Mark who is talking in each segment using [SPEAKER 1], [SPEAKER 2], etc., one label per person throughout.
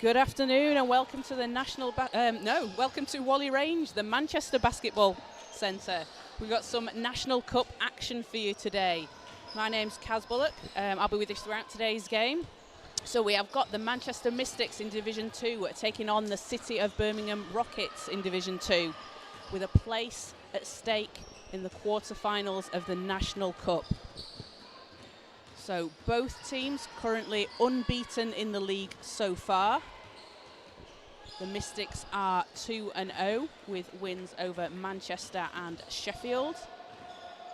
[SPEAKER 1] Good afternoon and welcome to the welcome to Whalley Range, the Manchester Basketball Centre. We've got some National Cup action for you today. My name's Kaz Bullock. I'll be with you throughout today's game. So we have got the Manchester Mystics in Division 2 taking on the City of Birmingham Rockets in Division 2 with a place at stake in the quarterfinals of the National Cup. So both teams currently unbeaten in the league so far. The Mystics are 2-0 with wins over Manchester and Sheffield.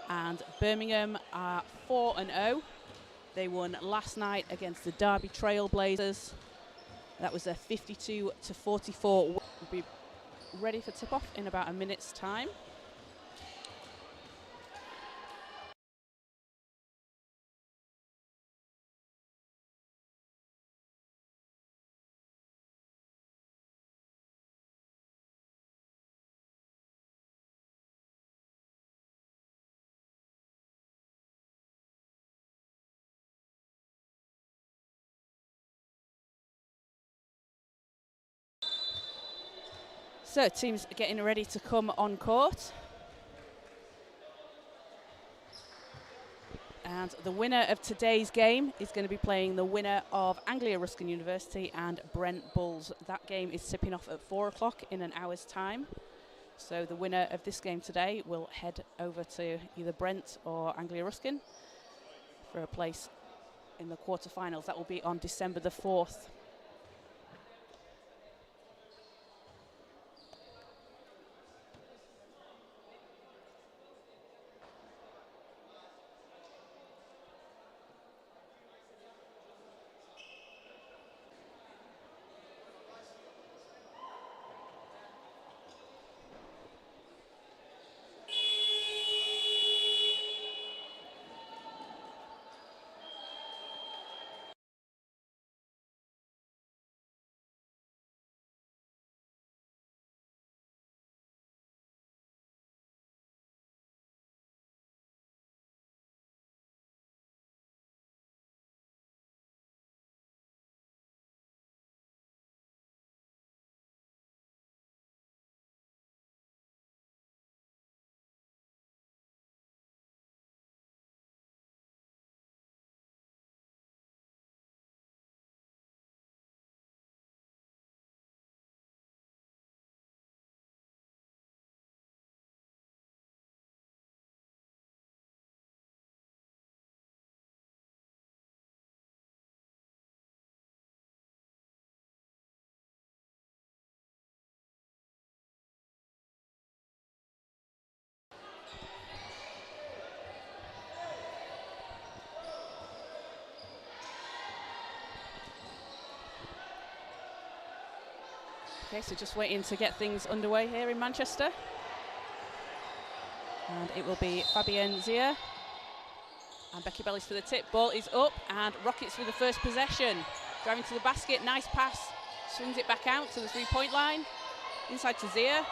[SPEAKER 1] And Birmingham are 4-0. They won last night against the Derby Trailblazers. That was a 52-44 win. We'll be ready for tip-off in about a minute's time. So teams are getting ready to come on court. And the winner of today's game is going to be playing the winner of Anglia Ruskin University and Brent Bulls. That game is tipping off at 4 o'clock in an hour's time. So the winner of this game today will head over to either Brent or Anglia Ruskin for a place in the quarterfinals. That will be on December the 4th. Okay, so just waiting to get things underway here in Manchester. And it will be Fabienne Zier and Becky Bellis for the tip. Ball is up and Rockets with the first possession. Driving to the basket, nice pass. Swings it back out to the three-point line. Inside to Zier.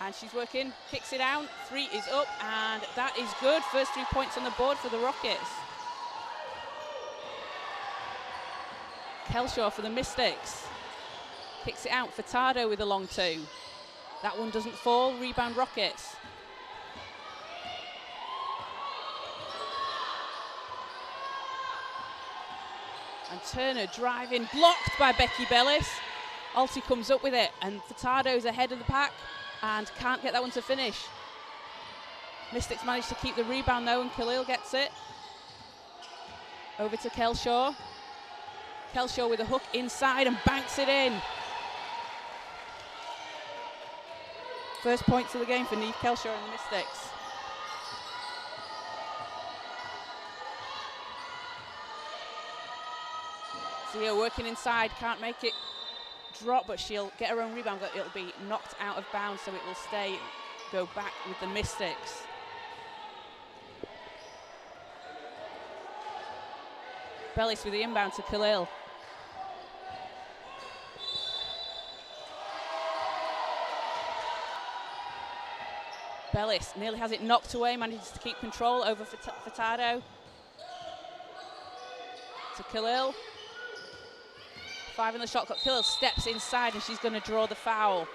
[SPEAKER 1] And she's working, kicks it out. Three is up and that is good. First 3 points on the board for the Rockets. Kelshaw for the Mystics. Kicks it out, Furtado with a long two. That one doesn't fall, rebound Rockets. And Turner driving, blocked by Becky Bellis. Alty comes up with it and Furtado's ahead of the pack and can't get that one to finish. Mystics managed to keep the rebound though and Khalil gets it. Over to Kelshaw. Kelshaw with a hook inside and banks it in. First points of the game for Niamh Kelshaw and the Mystics. Zia working inside, can't make it drop, but she'll get her own rebound, but it'll be knocked out of bounds, so it will go back with the Mystics. Bellis with the inbound to Khalil. Bellis nearly has it knocked away, manages to keep control over Furtado. To Khalil. 5 on the shot clock. Khalil steps inside and she's going to draw the foul.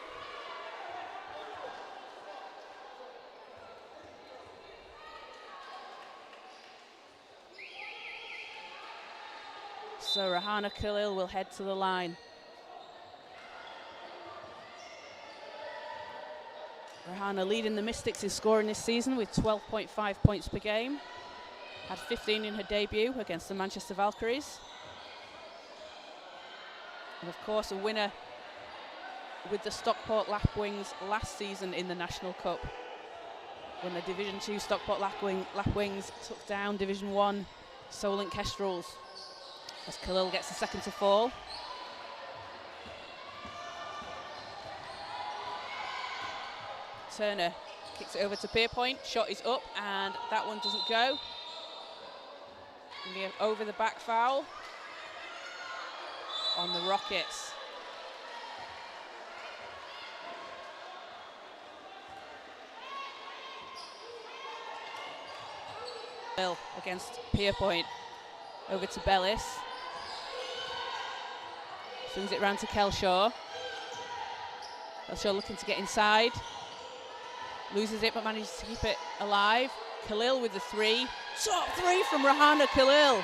[SPEAKER 1] So Rahana Khalil will head to the line. Rahana leading the Mystics in scoring this season with 12.5 points per game. Had 15 in her debut against the Manchester Valkyries. And of course a winner with the Stockport Lapwings last season in the National Cup, when the Division 2 Stockport Lapwings took down Division 1 Solent Kestrels. As Khalil gets the second to fall. Turner kicks it over to Pierpoint. Shot is up and that one doesn't go. We have over the back foul on the Rockets. Against Pierpoint. Over to Bellis. Swings it round to Kelshaw. Kelshaw looking to get inside. Loses it but manages to keep it alive. Khalil with the 3. Top 3 from Rahana Khalil.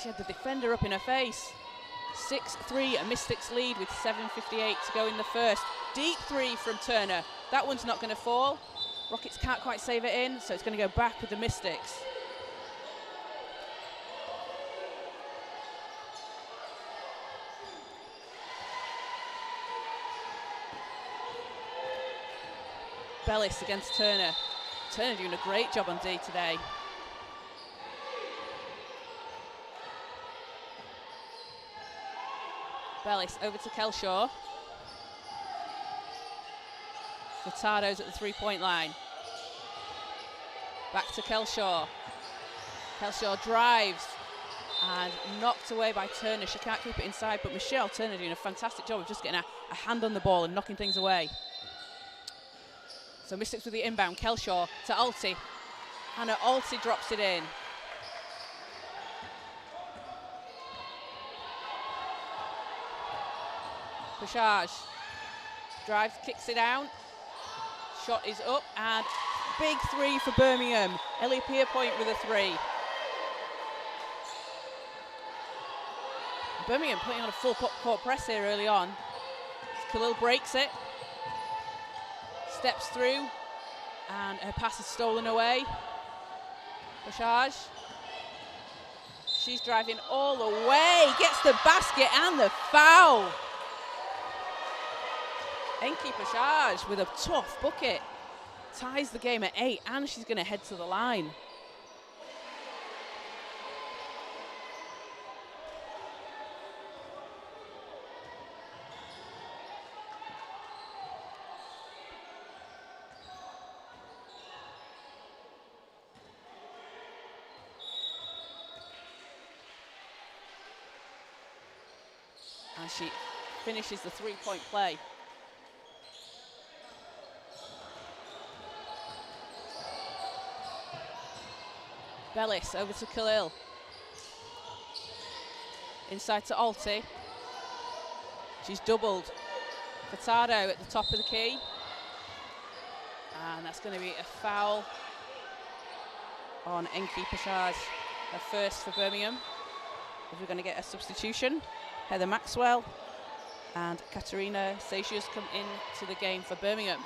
[SPEAKER 1] She had the defender up in her face. 6-3, a Mystics lead with 7:58 to go in the first. Deep 3 from Turner. That one's not going to fall. Rockets can't quite save it in, so it's going to go back with the Mystics. Bellis against Turner. Turner doing a great job on D today. Bellis over to Kelshaw. Furtado's at the 3-point line. Back to Kelshaw. Kelshaw drives and knocked away by Turner. She can't keep it inside, but Michelle Turner doing a fantastic job of just getting a hand on the ball and knocking things away. So Mystics with the inbound. Kelshaw to Alti. Hannah Alti drops it in. Pashaj drives, kicks it down. Shot is up and big 3 for Birmingham. Ellie Pierpoint with a 3. Birmingham putting on a full court press here early on. Khalil breaks it. Steps through and her pass is stolen away. Pashaj. She's driving all the way. Gets the basket and the foul. Enki Pashaj with a tough bucket. Ties the game at 8 and she's going to head to the line. And she finishes the 3-point play. Bellis over to Khalil. Inside to Alti. She's doubled. Furtado at the top of the key. And that's going to be a foul on Enki Pashaj. Her first for Birmingham. If we're going to get a substitution, Heather Maxwell and Katerina Satius come into the game for Birmingham.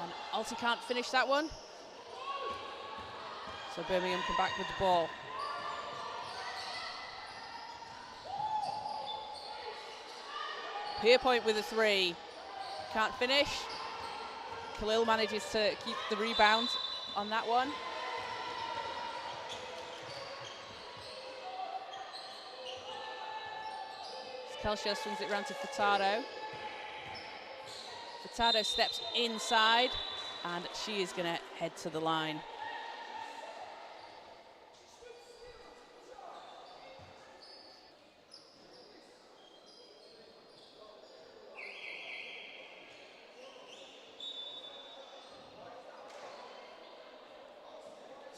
[SPEAKER 1] And Alti can't finish that one. So Birmingham come back with the ball. Pierpoint with a 3. Can't finish. Khalil manages to keep the rebound on that one. Kelshaw swings it round to Furtado. Furtado steps inside and she is going to head to the line.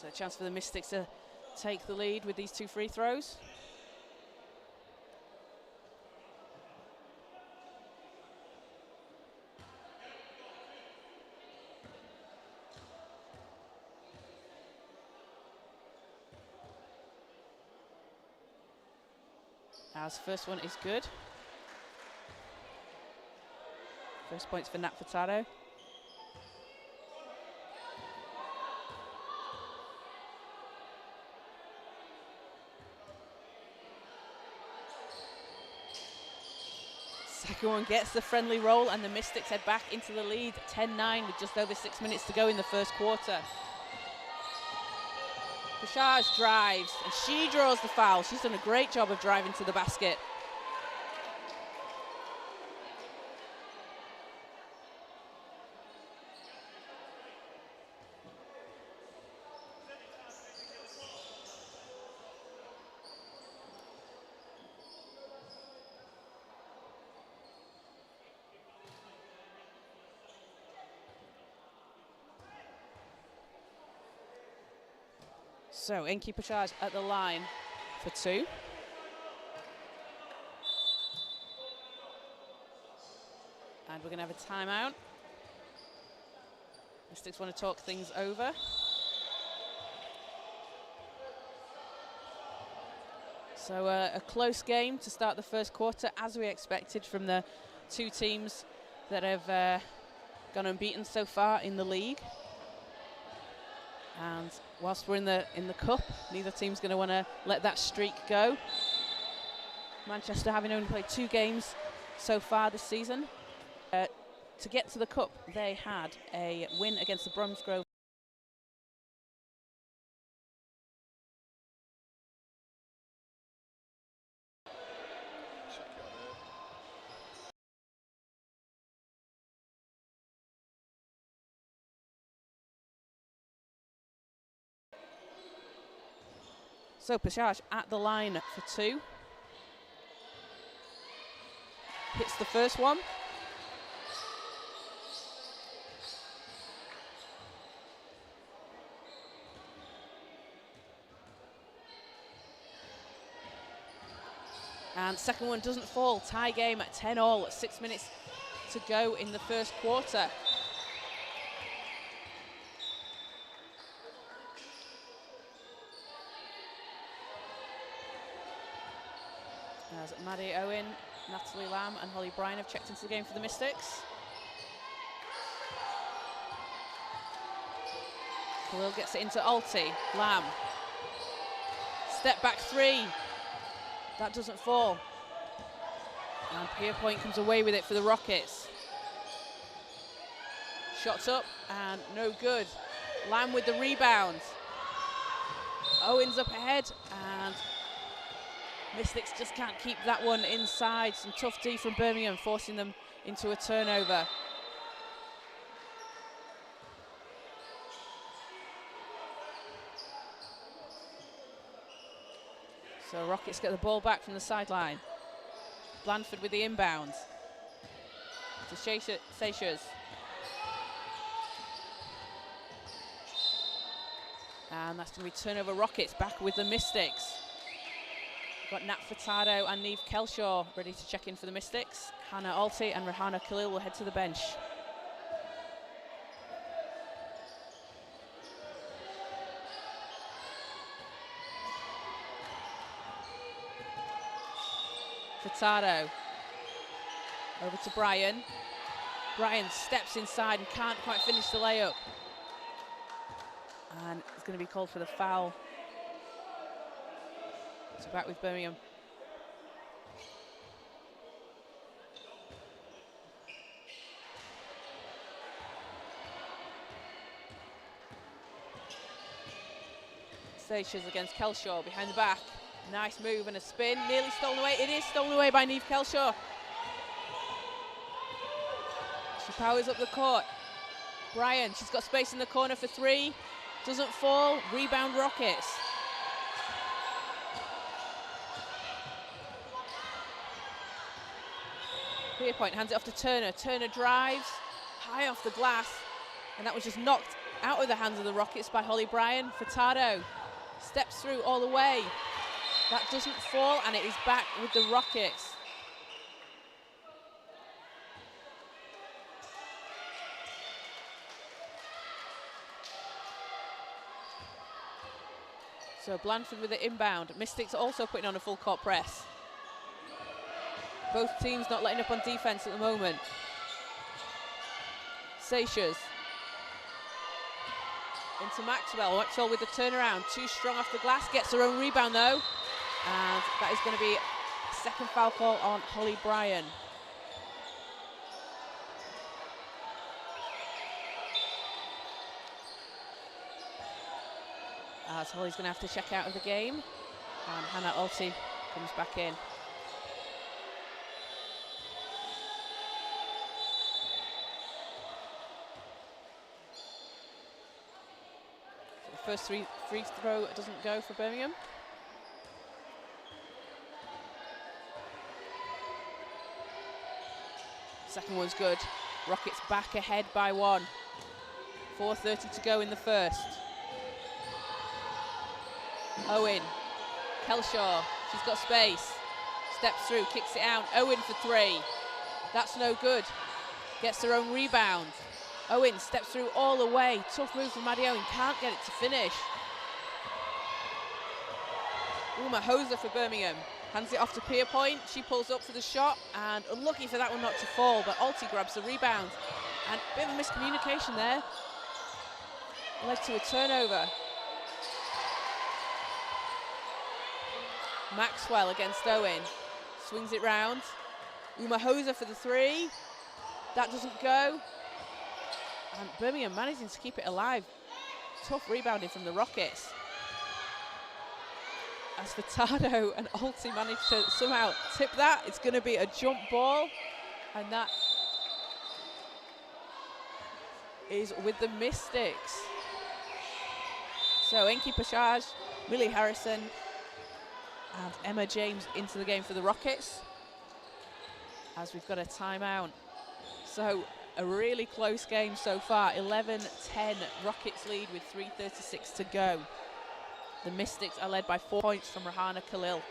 [SPEAKER 1] So a chance for the Mystics to take the lead with these 2 free throws. As first one is good. First points for Nat Furtado. Second one gets the friendly roll, and the Mystics head back into the lead, 10-9 with just over 6 minutes to go in the first quarter. Bashaj drives, and she draws the foul. She's done a great job of driving to the basket. So Enki Bashaj at the line for 2. And we're going to have a timeout. Mystics want to talk things over. So a close game to start the first quarter, as we expected from the 2 teams that have gone unbeaten so far in the league. And whilst we're in the cup, neither team's going to want to let that streak go. Manchester having only played 2 games so far this season. To get to the cup, they had a win against the Bromsgrove. So Bashaj at the line for 2. Hits the first one. And second one doesn't fall. Tie game at 10-all, 6 minutes to go in the first quarter. As Maddie Owen, Natalie Lamb and Holly Bryan have checked into the game for the Mystics. Khalil gets it into Alti. Lamb. Step back 3. That doesn't fall. And Pierpoint comes away with it for the Rockets. Shots up and no good. Lamb with the rebound. Owens up ahead, and Mystics just can't keep that one inside. Some tough D from Birmingham, forcing them into a turnover. So Rockets get the ball back from the sideline. Blandford with the inbound. To Seychers. And that's going to be turnover. Rockets back with the Mystics. We've got Nat Furtado and Neve Kelshaw ready to check in for the Mystics. Hannah Alti and Rahana Khalil will head to the bench. Furtado over to Bryan. Bryan steps inside and can't quite finish the layup. And it's going to be called for the foul. So back with Birmingham. Seychelles against Kelshaw behind the back. Nice move and a spin, nearly stolen away. It is stolen away by Neve Kelshaw. She powers up the court. Bryan, she's got space in the corner for 3. Doesn't fall, rebound Rockets. Pierpoint hands it off to Turner. Turner drives, high off the glass, and that was just knocked out of the hands of the Rockets by Holly Bryan. Furtado steps through all the way. That doesn't fall, and it is back with the Rockets. So Blanford with the inbound. Mystics also putting on a full court press. Both teams not letting up on defense at the moment. Seixas into Maxwell. Maxwell with the turnaround. Too strong off the glass. Gets her own rebound though. And that is going to be a second foul call on Holly Bryan. As Holly's going to have to check out of the game. And Hannah Alty comes back in. So the first free throw doesn't go for Birmingham. Second one's good. Rockets back ahead by 1. 4:30 to go in the first. Owen, Kelshaw, she's got space, steps through, kicks it out. Owen for 3, that's no good. Gets her own rebound. Owen steps through all the way. Tough move from Maddie Owen, can't get it to finish. Uma Hoser for Birmingham, hands it off to Pierpoint. She pulls up for the shot, and unlucky for that one not to fall, but Alty grabs the rebound. And a bit of a miscommunication there. Led to a turnover. Maxwell against Owen, swings it round. Uma Hoser for the 3, that doesn't go. And Birmingham managing to keep it alive. Tough rebounding from the Rockets. As Furtado and Alty manage to somehow tip that, it's going to be a jump ball, and that is with the Mystics. So Enki Pashaj, Millie Harrison, and Emma James into the game for the Rockets, as we've got a timeout. So a really close game so far. 11-10, Rockets lead with 3:36 to go. The Mystics are led by 4 points from Rahana Khalil.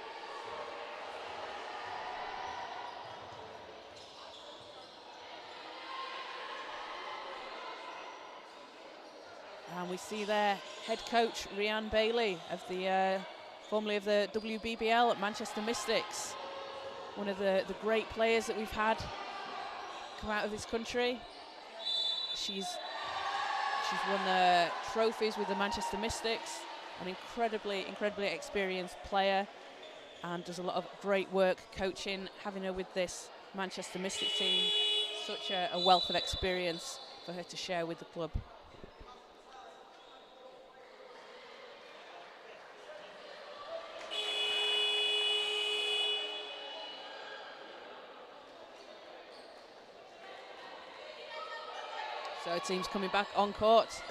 [SPEAKER 1] And we see their head coach, Rhiann Bailey, of the formerly of the WBBL at Manchester Mystics. One of the great players that we've had come out of this country. She's won trophies with the Manchester Mystics, an incredibly experienced player, and does a lot of great work coaching. Having her with this Manchester Mystics team, such a wealth of experience for her to share with the club. So teams coming back on court.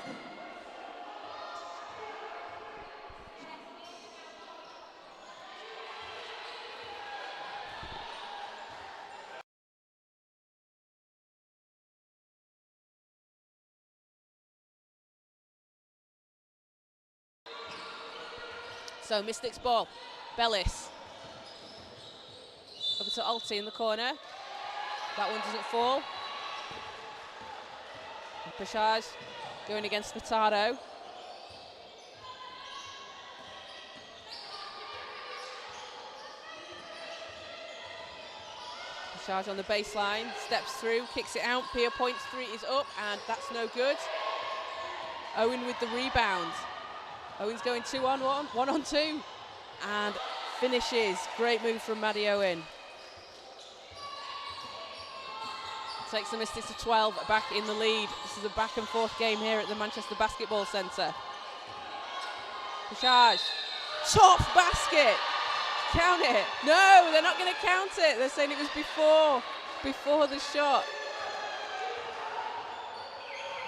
[SPEAKER 1] So Mystics ball, Bellis. Over to Alty in the corner. That one doesn't fall. Pashaj going against Furtado. Pashaj on the baseline, steps through, kicks it out. Pierpoint's 3 is up, and that's no good. Owen with the rebound. Owen's going 2-on-1, 1-on-2, and finishes. Great move from Maddie Owen. Takes the Mystics to 12, back in the lead. This is a back and forth game here at the Manchester Basketball Centre. Pashaj, tough basket. Count it. No, they're not going to count it. They're saying it was before the shot.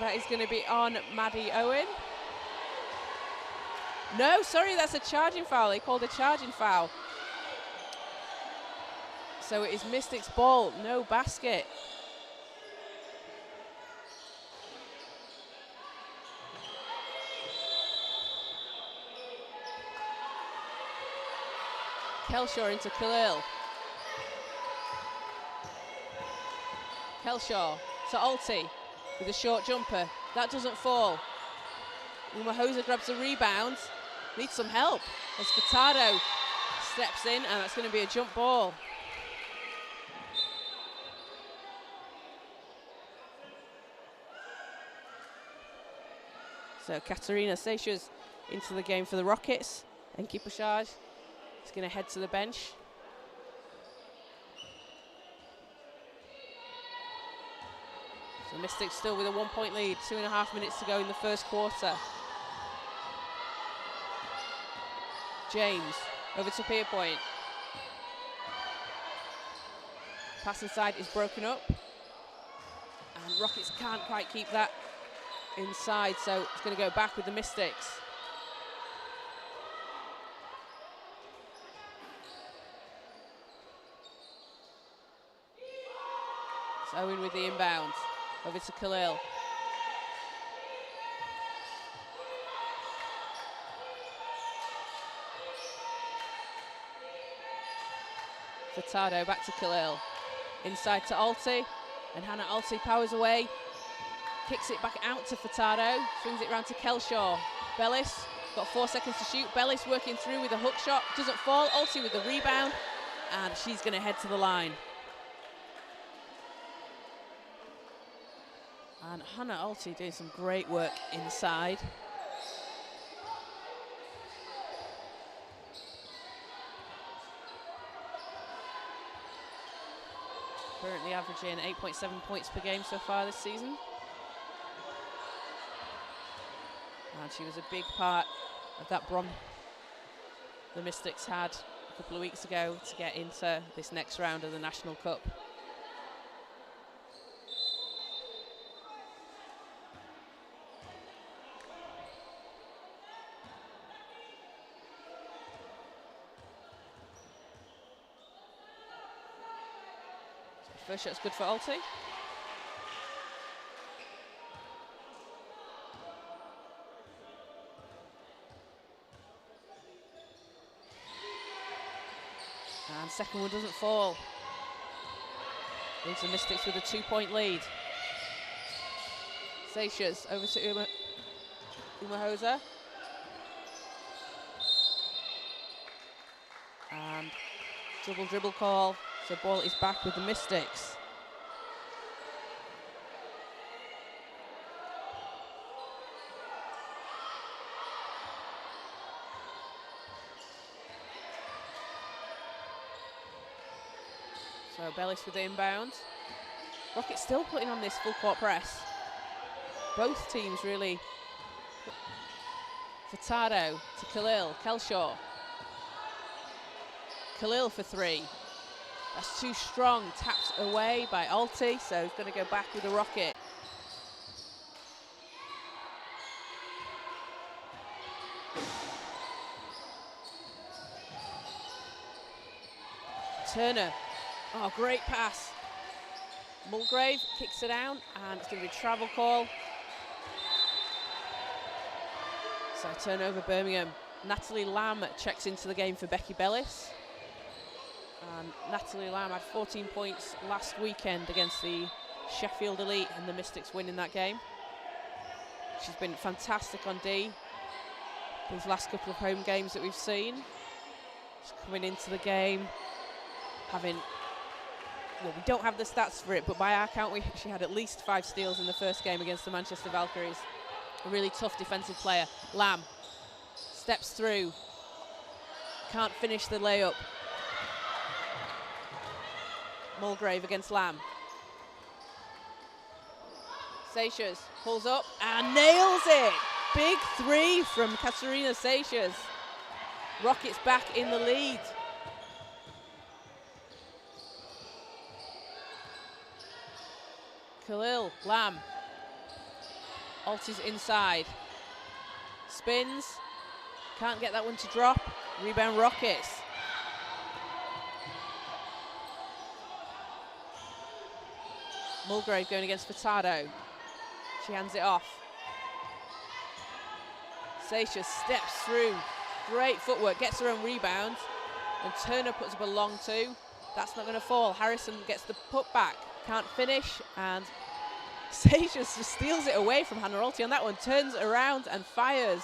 [SPEAKER 1] That is going to be on Maddie Owen. No, sorry, that's a charging foul. They called a charging foul. So it is Mystics ball, no basket. Kelshaw into Khalil. Kelshaw to Alti with a short jumper. That doesn't fall. Umahosa grabs the rebound. Needs some help as Furtado steps in, and that's going to be a jump ball. So Katerina Seixas into the game for the Rockets. Enki Pashaj is going to head to the bench. So Mystics still with a 1-point lead, 2.5 minutes to go in the first quarter. James over to Pierpoint. Pass inside is broken up. And Rockets can't quite keep that inside, so it's going to go back with the Mystics. It's Owen with the inbound. Over to Khalil. Furtado back to Khalil. Inside to Alti. And Hannah Alti powers away. Kicks it back out to Furtado. Swings it round to Kelshaw. Bellis got 4 seconds to shoot. Bellis working through with a hook shot. Doesn't fall. Alti with the rebound. And she's going to head to the line. And Hannah Alti doing some great work inside. Currently averaging 8.7 points per game so far this season. And she was a big part of that bronze the Mystics had a couple of weeks ago to get into this next round of the National Cup. First shot's good for Alti. And second one doesn't fall. Leaves the Mystics with a 2-point lead. Seixas over to Umahosa. And double dribble call. So ball is back with the Mystics. So Bellis with the inbound. Rockets still putting on this full court press. Both teams really. Furtado to Khalil, Kelshaw. Khalil for three. That's too strong, tapped away by Alti, so he's going to go back with the Rocket. Turner, oh, great pass. Mulgrave kicks it down, and it's going to be a travel call. So turnover Birmingham. Natalie Lamb checks into the game for Becky Bellis. And Natalie Lamb had 14 points last weekend against the Sheffield Elite, and the Mystics winning that game. She's been fantastic on D these last couple of home games that we've seen. She's coming into the game having, well, we don't have the stats for it, but by our count, she had at least 5 steals in the first game against the Manchester Valkyries. A really tough defensive player. Lamb steps through, can't finish the layup. Mulgrave against Lamb. Seixas pulls up and nails it. Big three from Katerina Seixas. Rockets back in the lead. Khalil, Lamb. Alti's inside. Spins. Can't get that one to drop. Rebound Rockets. Mulgrave going against Furtado. She hands it off. Seixas steps through. Great footwork, gets her own rebound. And Turner puts up a long two. That's not going to fall. Harrison gets the putback, can't finish, and Sage just steals it away from Hannah Alty on that one, turns around and fires.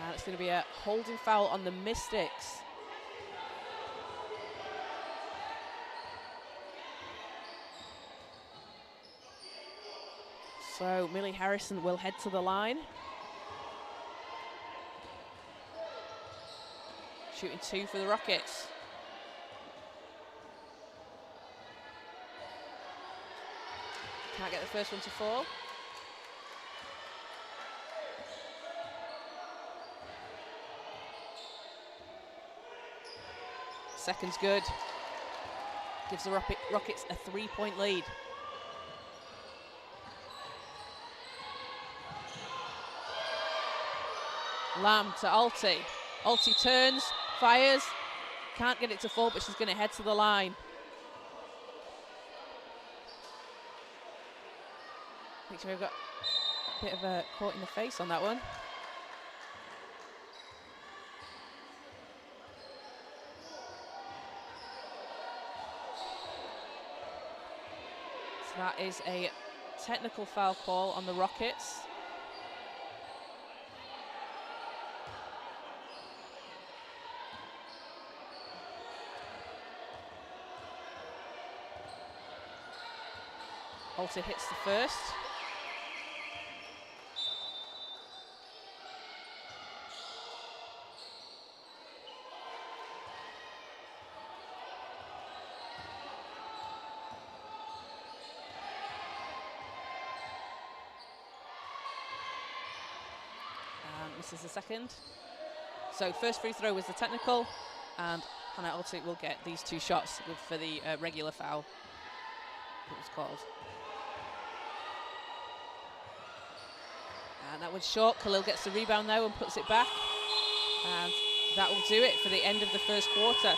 [SPEAKER 1] And it's going to be a holding foul on the Mystics. So Millie Harrison will head to the line. Shooting two for the Rockets. Can't get the first one to fall. Second's good. Gives the Rockets a 3-point lead. Lamb to Alty. Alty turns, fires. Can't get it to fall, but she's going to head to the line. Make sure we've got a bit of a caught in the face on that one. So that is a technical foul call on the Rockets. Alty hits the first. And misses the second. So first free throw was the technical, and Hannah Alty will get these two shots for the regular foul that was called. And that one's short. Khalil gets the rebound now and puts it back. And that will do it for the end of the first quarter.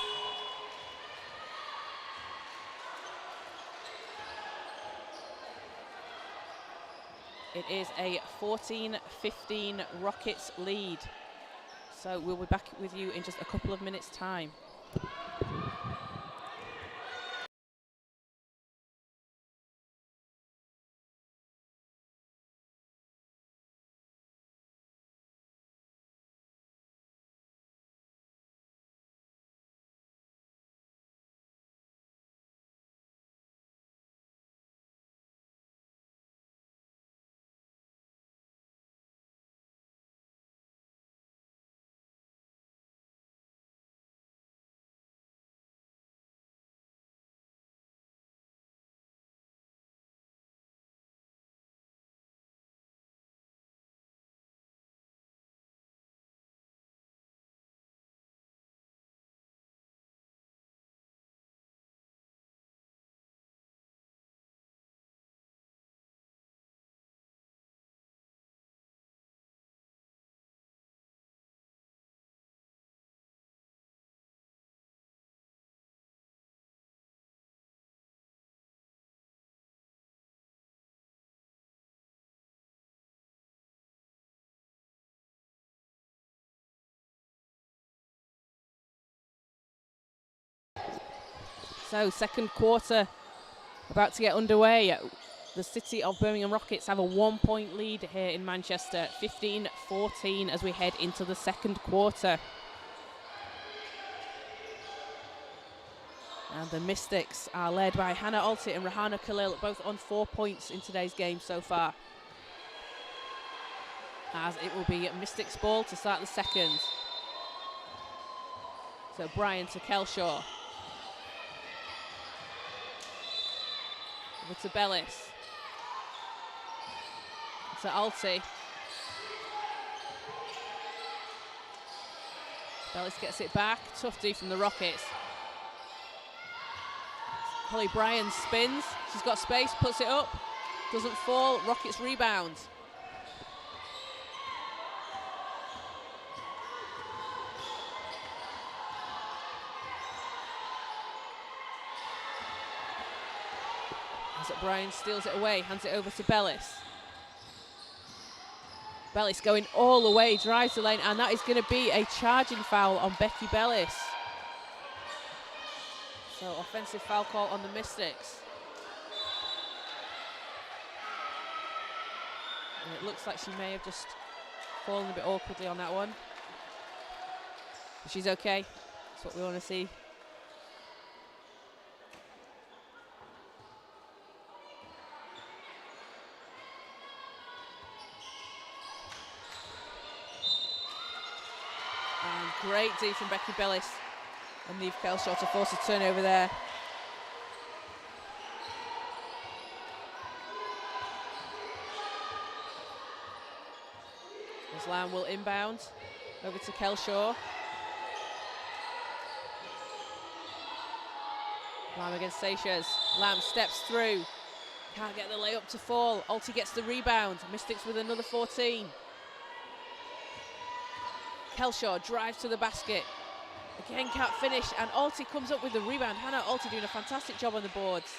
[SPEAKER 1] It is a 14-15 Rockets lead. So we'll be back with you in just a couple of minutes' time. So second quarter about to get underway. The City of Birmingham Rockets have a 1-point lead here in Manchester, 15-14 as we head into the second quarter. And the Mystics are led by Hannah Alty and Rahana Khalil, both on 4 points in today's game so far. As it will be Mystics ball to start the second. So Bryan to Kelshaw. Over to Bellis. To Alty. Bellis gets it back. Tough D from the Rockets. Holly Bryan spins. She's got space, puts it up. Doesn't fall. Rockets rebound. Bryan steals it away, hands it over to Bellis. Bellis going all the way, drives the lane, and that is going to be a charging foul on Becky Bellis. So offensive foul call on the Mystics. And it looks like she may have just fallen a bit awkwardly on that one. But she's okay. That's what we want to see. And great D from Becky Bellis and Neve Kelshaw to force a turnover there. As Lamb will inbound over to Kelshaw. Lamb against Seychelles. Lamb steps through. Can't get the layup to fall. Alty gets the rebound. Mystics with another 14. Kelshaw drives to the basket. Again, can't finish, and Alty comes up with the rebound. Hannah Alty doing a fantastic job on the boards.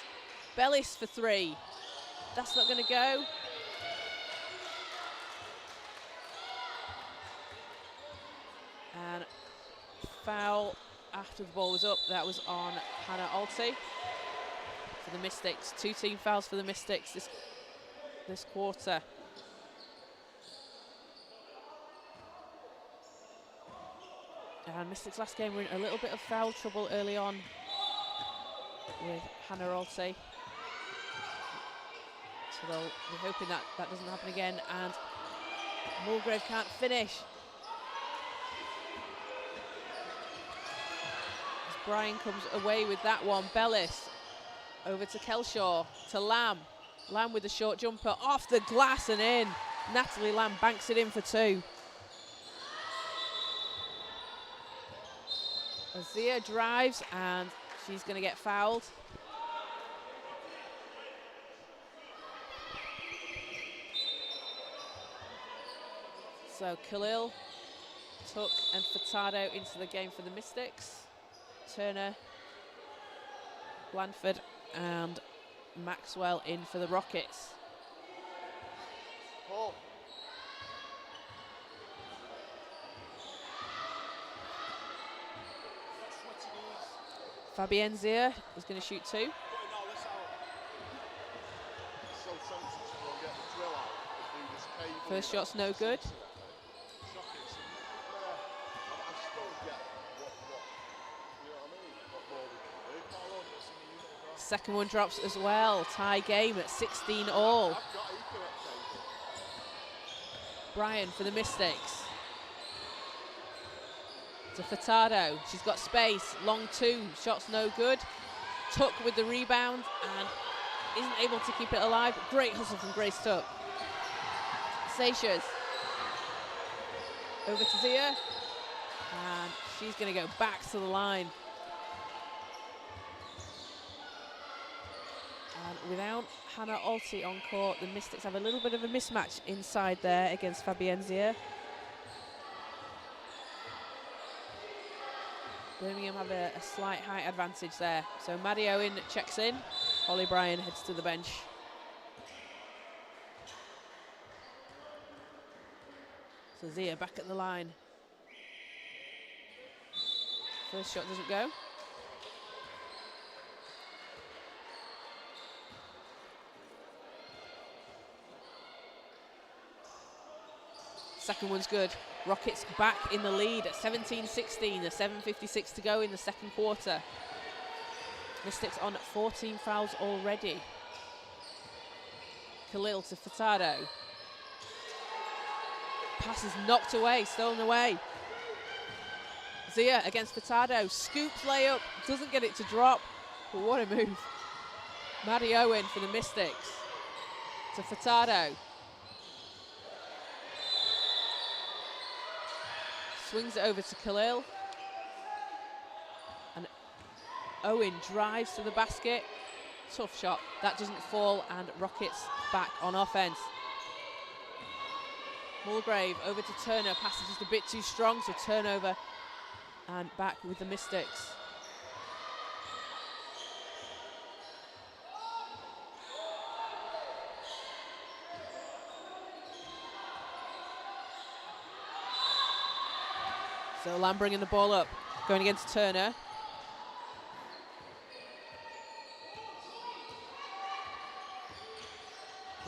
[SPEAKER 1] Bellis for three. That's not going to go. And foul after the ball was up. That was on Hannah Alty for the Mystics. 2 team fouls for the Mystics this quarter. And Mystics last game were in a little bit of foul trouble early on with Hannah Alty. So they'll be hoping that that doesn't happen again. And Mulgrave can't finish. As Brian comes away with that one. Bellis over to Kelshaw, to Lamb. Lamb with the short jumper off the glass and in. Natalie Lamb banks it in for 2. Azia drives and she's going to get fouled. So Khalil, Tuck and Furtado into the game for the Mystics. Turner, Blanford and Maxwell in for the Rockets.
[SPEAKER 2] Oh.
[SPEAKER 1] Fabienne Zier is going to shoot 2. First shot's no good. Second one drops as well. Tie game at 16 all. Brian for the Mystics. To Furtado, she's got space, long 2, shots no good. Tuck with the rebound and isn't able to keep it alive. Great hustle from Grace Tuck. Seychelles over to Zia, and she's going to go back to the line. And without Hannah Alty on court, the Mystics have a little bit of a mismatch inside there against Fabienne Zier. Birmingham have a slight height advantage there. So Maddie Owen checks in. Holly Bryan heads to the bench. So Zia back at the line. First shot doesn't go. Second one's good. Rockets back in the lead at 17-16, 7:56 to go in the second quarter. Mystics on 14 fouls already. Khalil to Furtado. Pass is knocked away, stolen away. Zia against Furtado, scoops layup, doesn't get it to drop, but what a move. Maddie Owen for the Mystics. To Furtado. Swings it over to Khalil. And Owen drives to the basket. Tough shot. That doesn't fall, and Rockets back on offense. Mulgrave over to Turner. Pass is just a bit too strong, so turnover. And back with the Mystics. So Lamb bringing the ball up, going against Turner.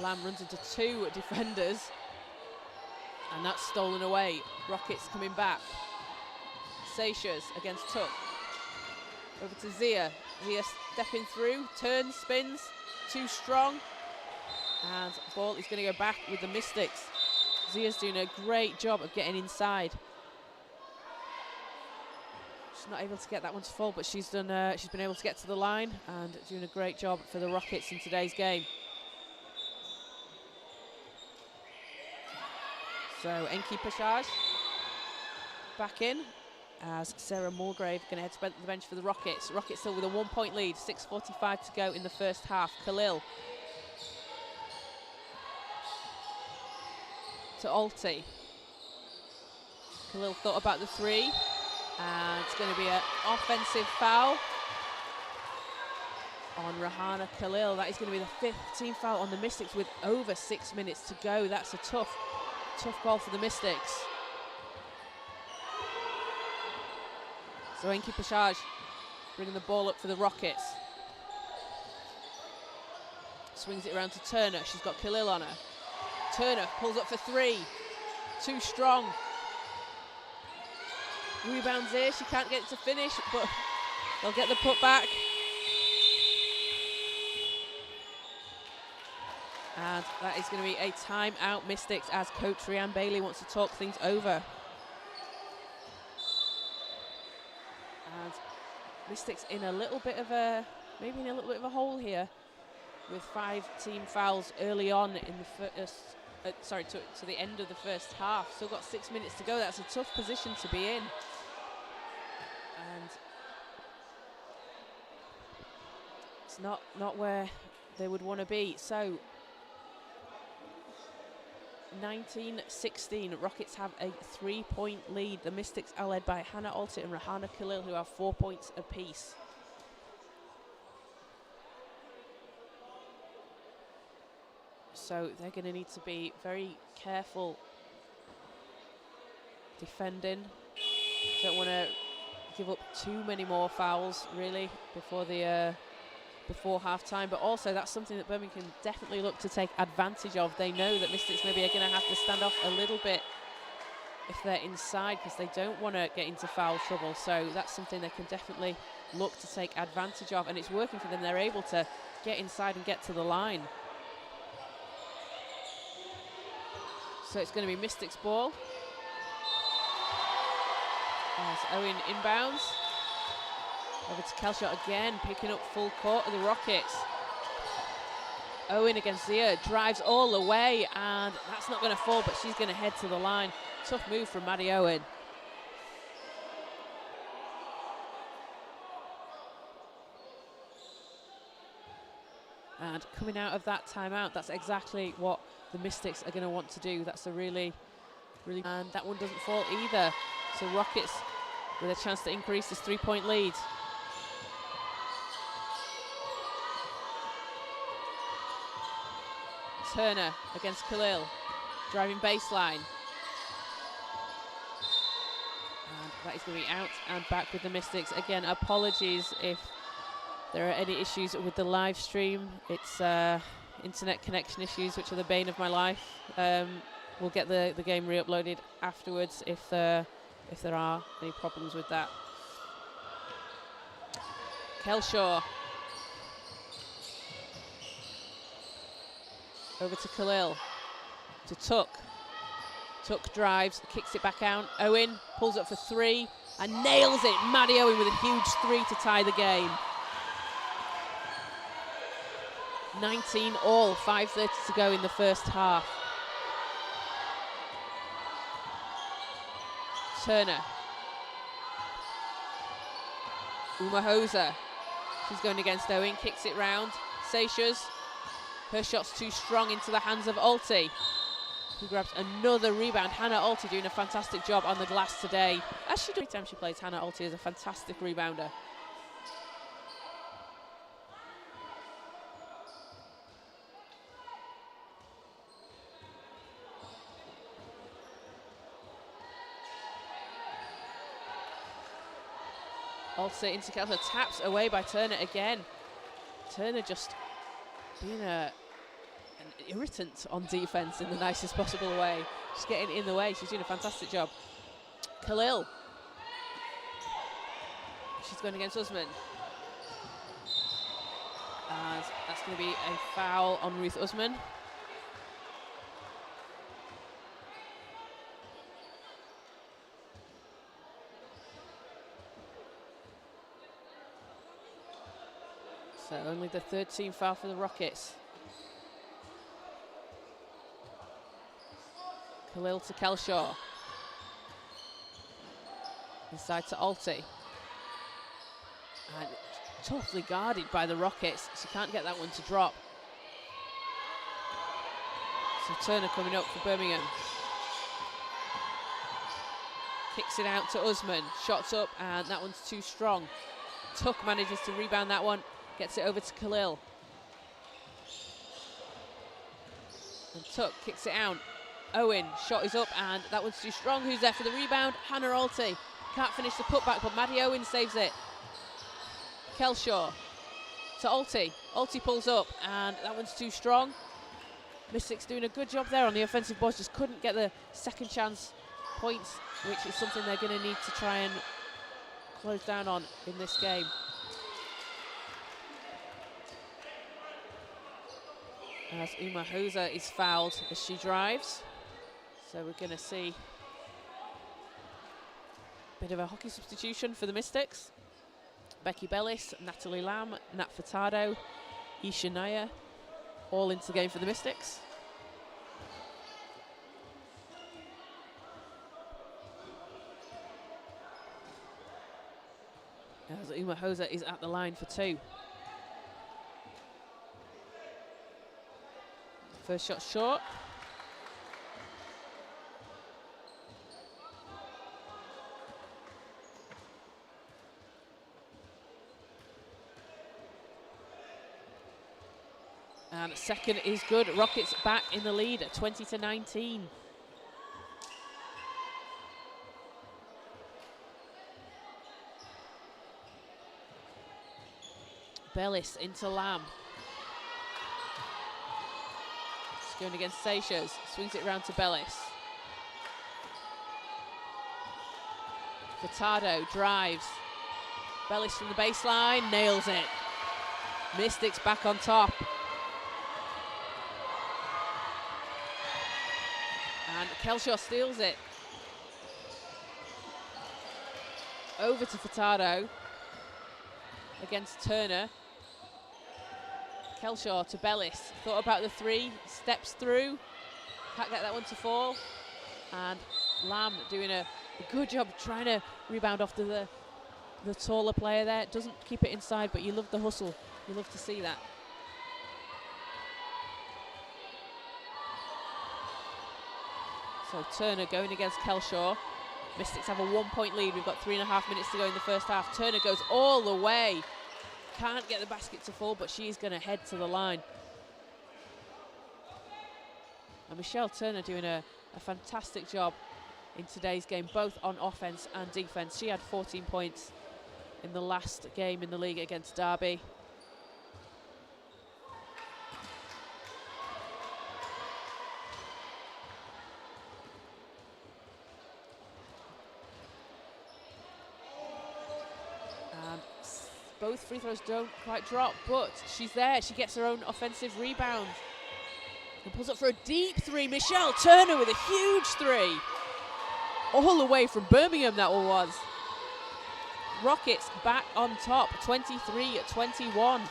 [SPEAKER 1] Lamb runs into 2 defenders, and that's stolen away. Rockets coming back. Seychelles against Tuck. Over to Zia. Zia stepping through, turns, spins, too strong, and ball is going to go back with the Mystics. Zia's doing a great job of getting inside. She's not able to get that one to fall, but she's been able to get to the line and doing a great job for the Rockets in today's game. So Enki Pashaj back in as Sarah Mulgrave going to head to the bench for the Rockets. Rockets still with a 1-point lead, 6:45 to go in the first half. Khalil to Alti. Khalil thought about the 3, and it's going to be an offensive foul on Rahana Khalil. That is going to be the 5th team foul on the Mystics with over 6 minutes to go. That's a tough ball for the Mystics. So Enki Pashaj bringing the ball up for the Rockets. Swings it around to Turner. She's got Khalil on her. Turner pulls up for 3. Too strong. Rebounds here. She can't get it to finish, but they'll get the put back. And that is going to be a timeout, Mystics, as Coach Rhiann Bailey wants to talk things over. And Mystics in a little bit of a, maybe in a little bit of a hole here, with 5 team fouls early on in the first, to the end of the first half. Still got 6 minutes to go. That's a tough position to be in. And it's not where they would want to be. So 19-16, Rockets have a 3-point lead. The Mystics are led by Hannah Alter and Rahana Khalil, who have 4 points apiece. So they're going to need to be very careful defending. Don't want to give up too many more fouls, really, before half-time, but also that's something that Birmingham can definitely look to take advantage of. They know that Mystics maybe are going to have to stand off a little bit if they're inside, because they don't want to get into foul trouble. So that's something they can definitely look to take advantage of, and it's working for them. They're able to get inside and get to the line. So it's going to be Mystics ball. As Owen inbounds. Over to Kelshot again, picking up full court of the Rockets. Owen against Zia, drives all the way, and that's not going to fall, but she's going to head to the line. Tough move from Maddie Owen. And coming out of that timeout, that's exactly what the Mystics are going to want to do. That's a really, and that one doesn't fall either. So Rockets with a chance to increase this 3-point lead. Turner against Khalil, driving baseline. And that is going to be out and back with the Mystics. Again, apologies if there are any issues with the live stream. It's internet connection issues, which are the bane of my life. We'll get the game re-uploaded afterwards if there are any problems with that. Kelshaw. Over to Khalil, to Tuck. Tuck drives, kicks it back out. Owen pulls up for 3 and nails it. Maddie Owen with a huge 3 to tie the game. 19 all, 5:30 to go in the first half. Turner. Umahosa. She's going against Owen, kicks it round. Seychelles. Her shot's too strong into the hands of Alti, who grabs another rebound. Hannah Alti doing a fantastic job on the glass today. As she does every time she plays, Hannah Alti is a fantastic rebounder. Also into Kelshaw, taps away by Turner again. Turner just being an irritant on defense in the nicest possible way. Just getting in the way. She's doing a fantastic job. Khalil. She's going against Usman. And that's going to be a foul on Ruth Usman. So only the third team foul for the Rockets. Khalil to Kelshaw. Inside to Alti. And toughly guarded by the Rockets. She can't get that one to drop. So Turner coming up for Birmingham. Kicks it out to Usman. Shots up, and that one's too strong. Tuck manages to rebound that one. Gets it over to Khalil. And Tuck kicks it out. Owen, shot is up, and that one's too strong. Who's there for the rebound? Hannah Alti. Can't finish the putback, but Maddie Owen saves it. Kelshaw to Alti. Alti pulls up, and that one's too strong. Mystics doing a good job there on the offensive boards, just couldn't get the second chance points, which is something they're going to need to try and close down on in this game. As Uma Hoser is fouled as she drives. So we're going to see a bit of a hockey substitution for the Mystics. Becky Bellis, Natalie Lamb, Nat Furtado, Isha Naya, all into the game for the Mystics. As Uma Hoser is at the line for two. First shot short. And second is good. Rockets back in the lead at 20-19. Bellis into Lamb. Going against Seychelles, swings it around to Bellis. Furtado drives. Bellis from the baseline, nails it. Mystics back on top. And Kelshaw steals it. Over to Furtado against Turner. Kelshaw to Bellis, thought about the three, steps through, can't get that one to fall. And Lamb doing a good job trying to rebound off to the taller player there. Doesn't keep it inside, but you love the hustle. You love to see that. So Turner going against Kelshaw. Mystics have a 1-point lead. We've got 3.5 minutes to go in the first half. Turner goes all the way. Can't get the basket to fall, but she's going to head to the line. And Michelle Turner doing a fantastic job in today's game, both on offense and defense. She had 14 points in the last game in the league against Derby. Both free throws don't quite drop, but she's there. She gets her own offensive rebound and pulls up for a deep three. Michelle Turner with a huge three. All the way from Birmingham, that one was. Rockets back on top, 23-21.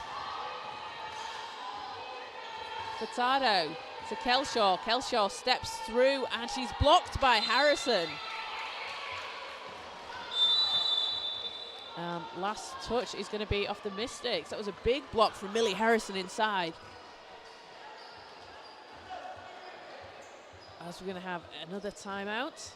[SPEAKER 1] Furtado to Kelshaw. Kelshaw steps through, and she's blocked by Harrison. Last touch is going to be off the Mystics. That was a big block from Millie Harrison inside. As we're going to have another timeout.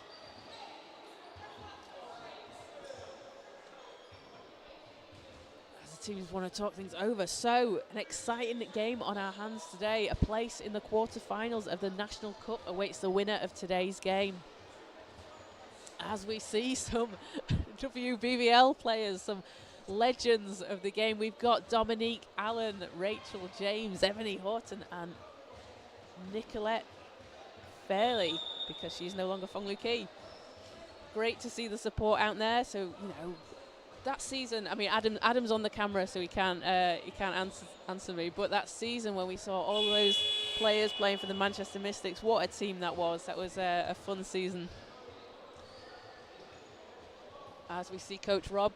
[SPEAKER 1] As the teams want to talk things over. So, an exciting game on our hands today. A place in the quarterfinals of the National Cup awaits the winner of today's game. as we see some WBBL players, some legends of the game. We've got Dominique Allen, Rachel James, Ebony Horton, and Nicolette Fairley, because she's no longer Fong Lu Ki. Great to see the support out there. So, you know, that season, I mean, Adam's on the camera, so he can't answer me. But that season when we saw all those players playing for the Manchester Mystics, what a team that was. That was a fun season. As we see Coach Rob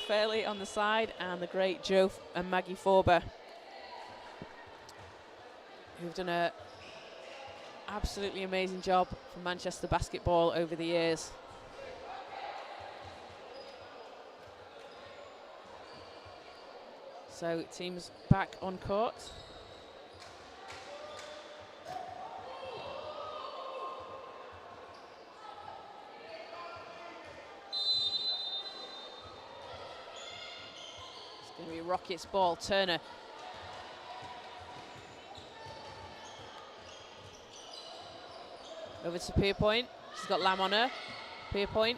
[SPEAKER 1] Fairley on the side, and the great Joe and Maggie Forber, who've done a absolutely amazing job for Manchester basketball over the years. So teams back on court. It's going to be Rockets ball. Turner. Over to Pierpoint. She's got Lamb on her. Pierpoint.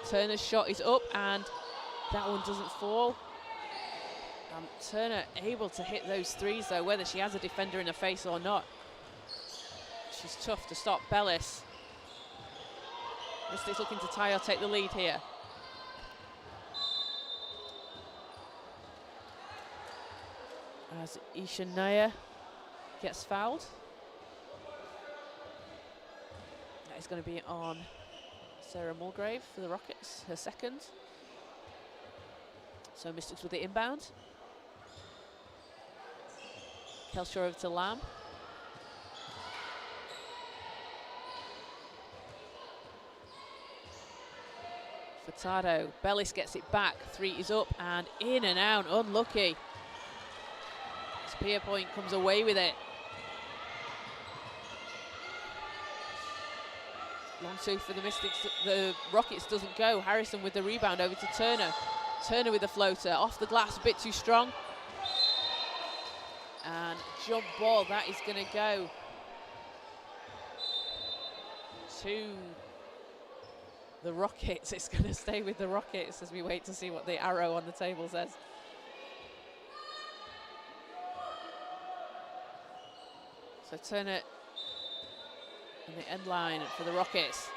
[SPEAKER 1] Turner's shot is up, and that one doesn't fall. Turner able to hit those threes, though, whether she has a defender in her face or not. She's tough to stop. Bellis. Mystics looking to tie or take the lead here. As Isha Naya gets fouled. That is going to be on Sarah Mulgrave for the Rockets, her second. So Mystics with the inbound. Kelshaw over to Lamb. Furtado. Bellis gets it back. Three is up and in and out. Unlucky. Pierpoint comes away with it. Long two for the Mystics. The Rockets doesn't go. Harrison with the rebound over to Turner. Turner with the floater. Off the glass, a bit too strong. And jump ball, that is going to go to the Rockets. It's going to stay with the Rockets as we wait to see what the arrow on the table says. So Turner in the end line for the Rockets.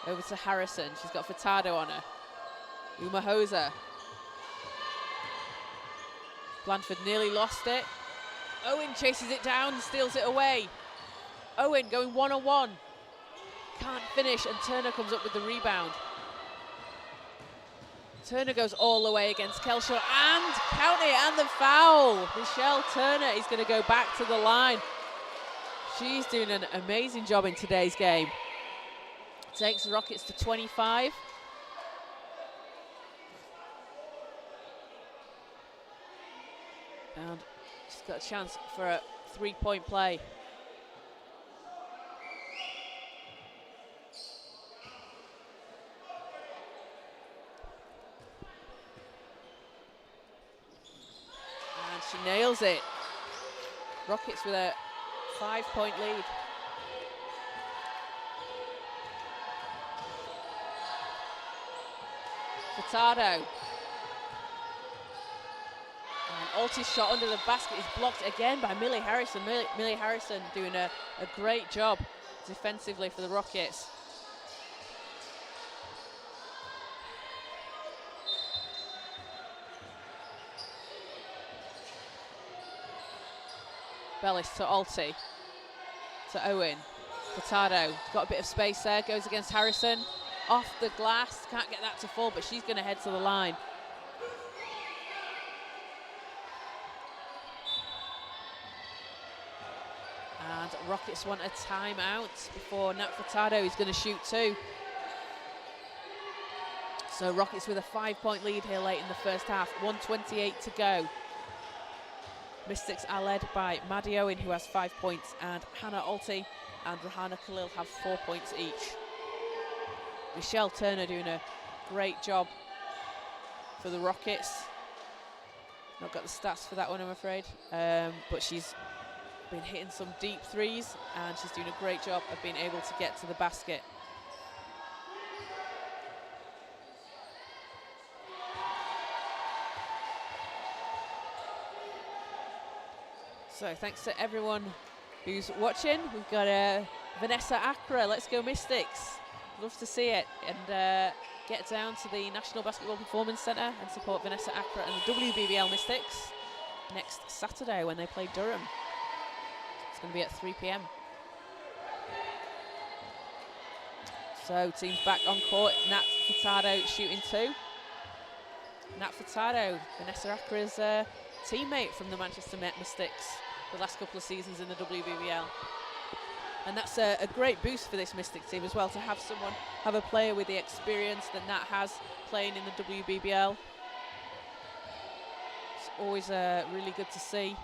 [SPEAKER 1] Over to Harrison. She's got Furtado on her. Umahosa. Blanford nearly lost it. Owen chases it down and steals it away. Owen going one-on-one. Can't finish, and Turner comes up with the rebound. Turner goes all the way against Kelshaw, and count it, and the foul. Michelle Turner is going to go back to the line. She's doing an amazing job in today's game. Takes the Rockets to 25. And she's got a chance for a three-point play. And she nails it. Rockets with a 5-point lead. Furtado. Alti's shot under the basket is blocked again by Millie Harrison. Millie Harrison doing a great job defensively for the Rockets. Bellis to Alti. To Owen. Furtado. Got a bit of space there. Goes against Harrison. Off the glass. Can't get that to fall, but she's going to head to the line. And Rockets want a timeout before Nat Furtado is going to shoot two. So Rockets with a 5-point lead here late in the first half. 1:28 to go. Mystics are led by Maddie Owen, who has 5 points, and Hannah Alti and Rahana Khalil have 4 points each. Michelle Turner doing a great job for the Rockets. Not got the stats for that one, I'm afraid, but she's been hitting some deep threes, and she's doing a great job of being able to get to the basket. So thanks to everyone who's watching. We've got Vanessa Accra, Let's Go Mystics. Love to see it, and get down to the National Basketball Performance Centre and support Vanessa Accra and the WBBL Mystics next Saturday when they play Durham. It's going to be at 3 p.m. So teams back on court. Nat Furtado shooting 2. Nat Furtado, Vanessa Accra's teammate from the Manchester Mystics the last couple of seasons in the WBBL. And that's a great boost for this Mystics team as well, to have a player with the experience that Nat has playing in the WBBL. It's always really good to see,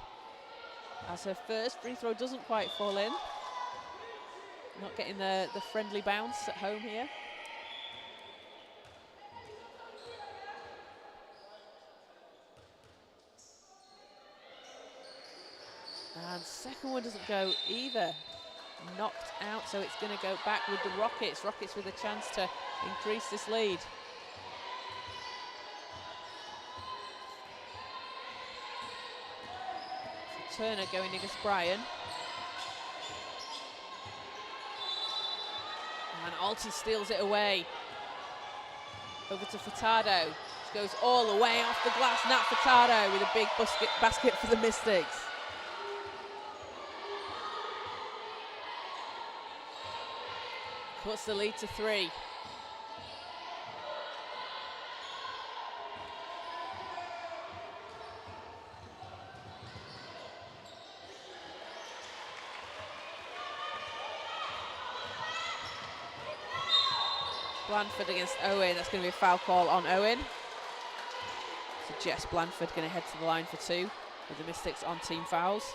[SPEAKER 1] as her first free throw doesn't quite fall in. Not getting the friendly bounce at home here. And second one doesn't go either. Knocked out, so it's going to go back with the Rockets. Rockets with a chance to increase this lead. So Turner going against Bryan. And Alti steals it away. Over to Furtado. She goes all the way off the glass. Nat Furtado with a big basket for the Mystics. Puts the lead to 3. Blanford against Owen. That's going to be a foul call on Owen. So Jess Blanford going to head to the line for 2 with the Mystics on team fouls.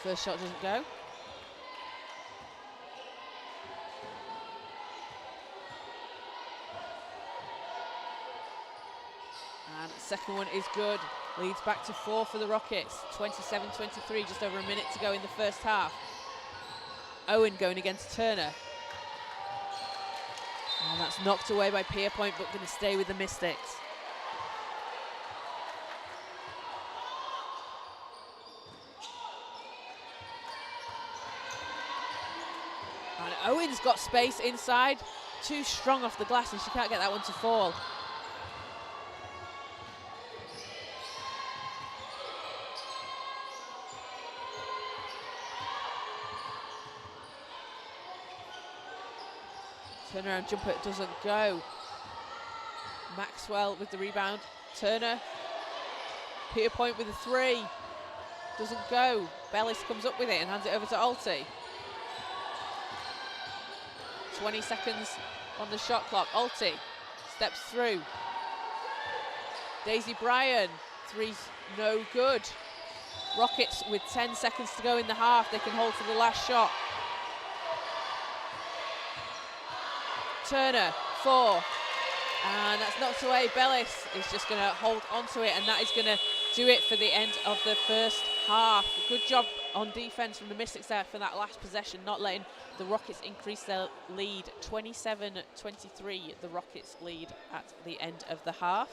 [SPEAKER 1] First shot doesn't go. And second one is good. Leads back to 4 for the Rockets. 27-23, just over a minute to go in the first half. Owen going against Turner. And that's knocked away by Pierpoint, but going to stay with the Mystics. And Owen's got space inside. Too strong off the glass, and she can't get that one to fall. Turnaround jumper doesn't go. Maxwell with the rebound. Turner. Pierpoint with a 3. Doesn't go. Bellis comes up with it and hands it over to Alti. 20 seconds on the shot clock. Alti steps through. Daisy Bryan. 3's no good. Rockets with 10 seconds to go in the half. They can hold for the last shot. Turner, 4, and that's knocked away. Bellis is just going to hold onto it, and that is going to do it for the end of the first half. Good job on defense from the Mystics there for that last possession, not letting the Rockets increase their lead. 27-23, the Rockets lead at the end of the half.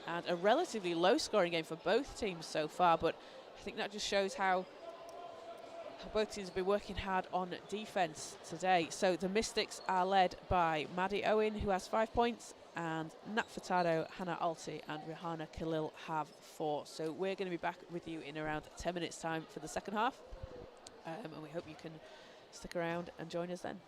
[SPEAKER 1] And a relatively low scoring game for both teams so far, but I think that just shows how both teams have been working hard on defense today. So the Mystics are led by Maddie Owen, who has 5 points, and Nat Furtado, Hannah Alti, and Rihanna Khalil have 4. So we're going to be back with you in around 10 minutes time for the second half, and we hope you can stick around and join us then.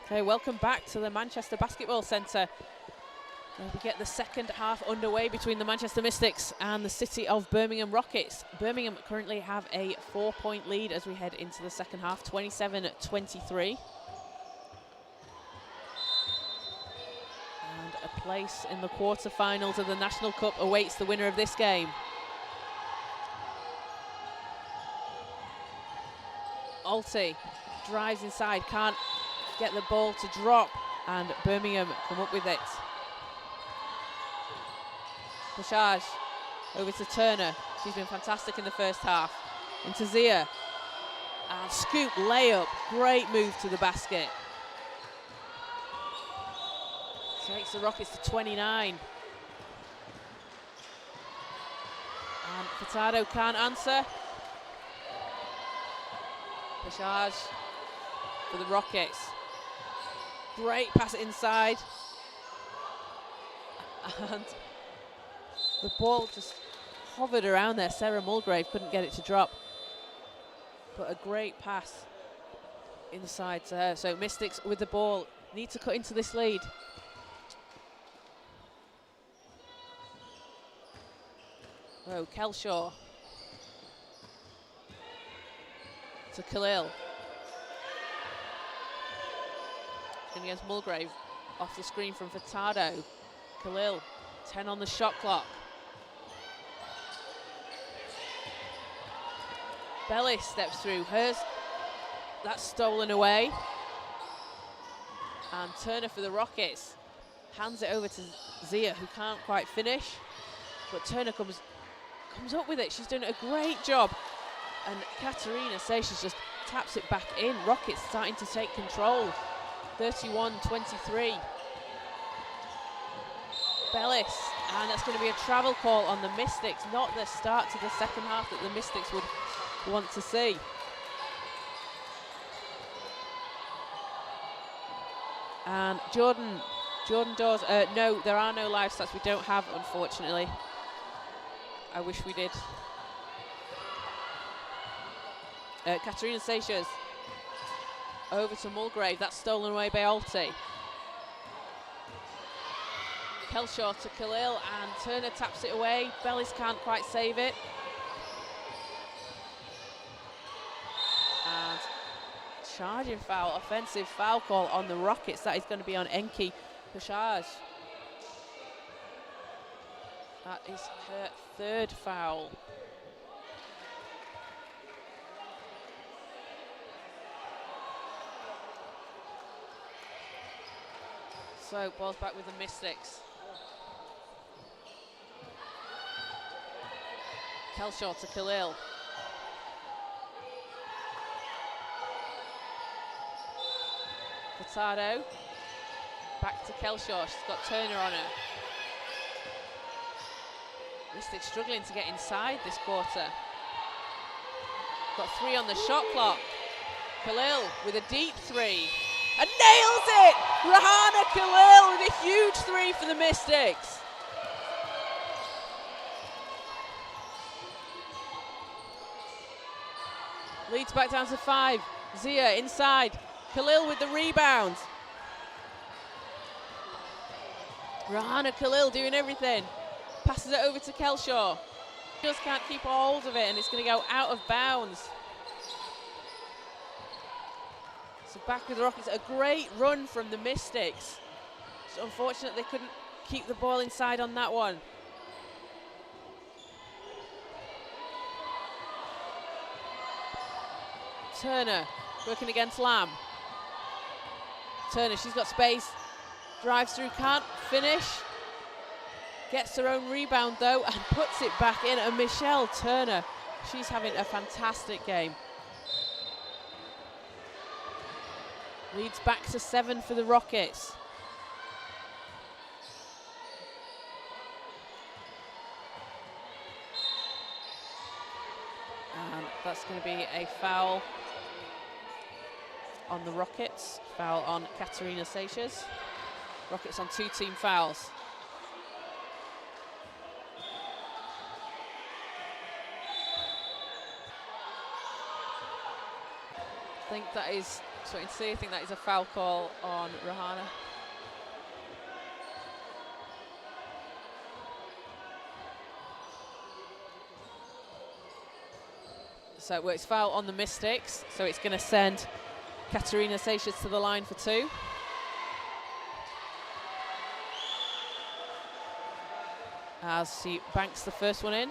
[SPEAKER 1] Okay, welcome back to the Manchester Basketball Centre. We get the second half underway between the Manchester Mystics and the City of Birmingham Rockets. Birmingham currently have a 4-point lead as we head into the second half, 27-23. And a place in the quarterfinals of the National Cup awaits the winner of this game. Alty drives inside, can't get the ball to drop, and Birmingham come up with it. Bashaj over to Turner. She's been fantastic in the first half. Into Zia. And scoop layup. Great move to the basket. Takes the Rockets to 29. And Furtado can't answer. Bashaj for the Rockets. Great pass inside. And the ball just hovered around there. Sarah Mulgrave couldn't get it to drop. But a great pass inside to her. So Mystics with the ball need to cut into this lead. Oh, Kelshaw to Khalil. And against Mulgrave, off the screen from Furtado. Khalil, 10 on the shot clock. Bellis steps through, hers, that's stolen away. And Turner for the Rockets hands it over to Zia, who can't quite finish. But Turner comes up with it, she's done a great job. And Katerina says she just taps it back in. Rockets starting to take control. 31-23. Bellis, and that's going to be a travel call on the Mystics, not the start to the second half that the Mystics would want to see. And Jordan Dawes, no, there are no live stats, we don't have, unfortunately. I wish we did. Katerina Seixas over to Mulgrave, that's stolen away by Alty. Kelshaw to Khalil, and Turner taps it away. Bellis can't quite save it. And charging foul, offensive foul call on the Rockets. That is going to be on Enki Bashaj. That is her third foul. So, ball's back with the Mystics. Kelshaw to Khalil. Furtado. Back to Kelshaw, she's got Turner on her. Mystics struggling to get inside this quarter. Got 3 on the shot clock. Khalil with a deep 3. And nails it! Rahana Khalil with a huge 3 for the Mystics. Leads back down to 5. Zia inside. Khalil with the rebound. Rahana Khalil doing everything. Passes it over to Kelshaw. Just can't keep a hold of it, and it's going to go out of bounds. So back with the Rockets, a great run from the Mystics. It's unfortunate they couldn't keep the ball inside on that one. Turner working against Lamb. Turner, she's got space. Drives through, can't finish. Gets her own rebound though and puts it back in. And Michelle Turner, she's having a fantastic game. Leads back to 7 for the Rockets. And that's going to be a foul on the Rockets. Foul on Katerina Seixas. Rockets on 2 team fouls. I think that is So you can see, I think that is a foul call on Rahana. So it's foul on the Mystics, so it's going to send Katerina Seixas to the line for 2. As she banks the first one in.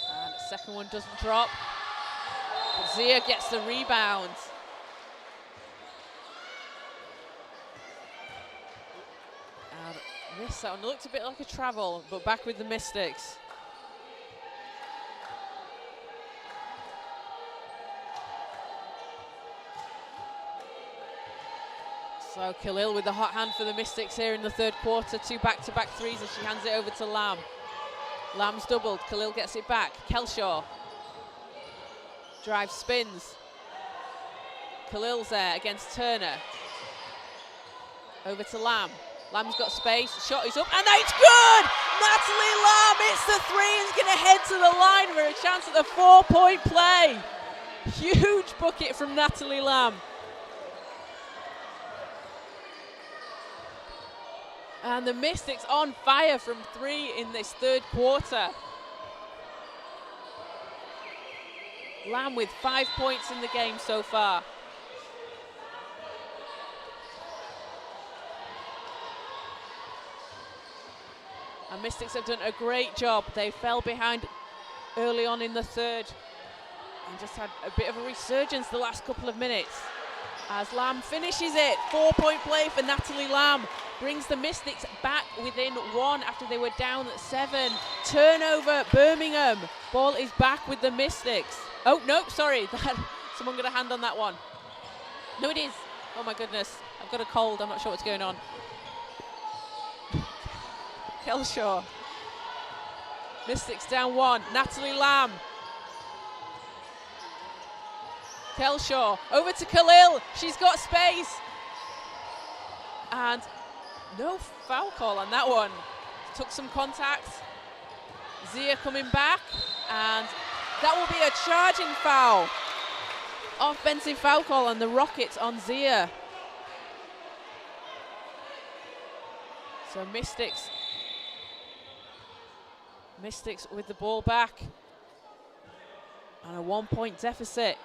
[SPEAKER 1] And the second one doesn't drop. But Zia gets the rebound. And missed that one. Looked a bit like a travel, but back with the Mystics. So Khalil with the hot hand for the Mystics here in the third quarter. 2 back-to-back threes as she hands it over to Lamb. Lamb's doubled. Khalil gets it back. Kelshaw. Drive spins. Khalil's there against Turner. Over to Lamb. Lamb's got space. Shot is up. And it's good! Natalie Lamb hits the 3 and is going to head to the line for a chance at the 4-point play. Huge bucket from Natalie Lamb. And the Mystics on fire from 3 in this third quarter. Lamb with 5 points in the game so far. And Mystics have done a great job. They fell behind early on in the third and just had a bit of a resurgence the last couple of minutes. As Lamb finishes it, 4-point play for Natalie Lamb. Brings the Mystics back within 1 after they were down at 7. Turnover, Birmingham. Ball is back with the Mystics. Oh, no, sorry. Someone got a hand on that one. No, it is. Oh, my goodness. I've got a cold. I'm not sure what's going on. Kelshaw. Mystics down 1. Natalie Lamb. Kelshaw. Over to Khalil. She's got space. And no foul call on that one. Took some contact. Zia coming back, and that will be a charging foul. Offensive foul call on the Rockets on Zia. So Mystics with the ball back. And a 1-point deficit.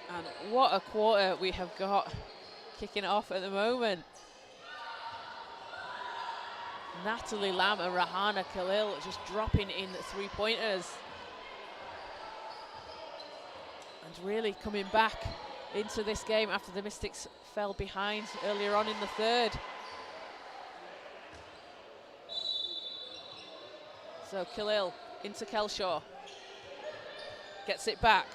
[SPEAKER 1] And what a quarter we have got kicking off at the moment. Natalie Lamb and Rahana Khalil just dropping in 3-pointers. And really coming back into this game after the Mystics fell behind earlier on in the third. So Khalil into Kelshaw. Gets it back.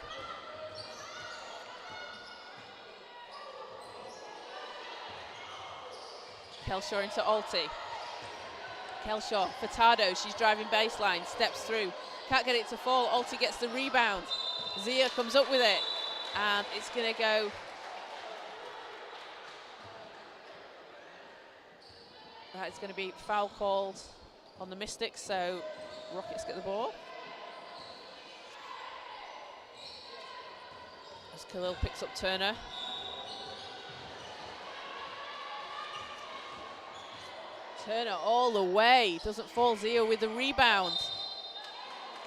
[SPEAKER 1] Kelshaw into Alti. Kelshaw, Furtado, she's driving baseline, steps through. Can't get it to fall, Alti gets the rebound. Zia comes up with it, and it's going to go. That is going to be foul called on the Mystics, so Rockets get the ball. As Khalil picks up Turner. Turner all the way, doesn't fall. Zia with the rebound.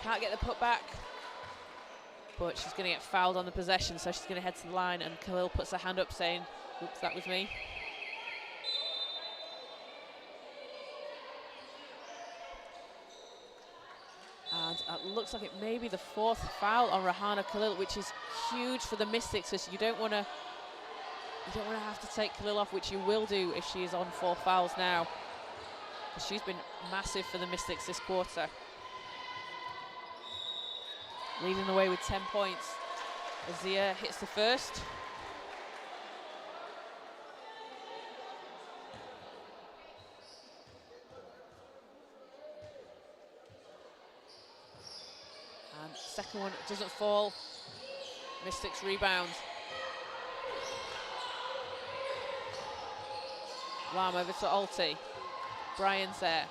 [SPEAKER 1] Can't get the put back. But she's going to get fouled on the possession, so she's going to head to the line, and Khalil puts her hand up saying, oops, that was me. And it looks like it may be the 4th foul on Rahana Khalil, which is huge for the Mystics, because you don't want to have to take Khalil off, which you will do if she is on 4 fouls now. She's been massive for the Mystics this quarter. Leading the way with 10 points. Zia hits the first. And second one doesn't fall. Mystics rebound. Lam over to Alti. Bryan's there.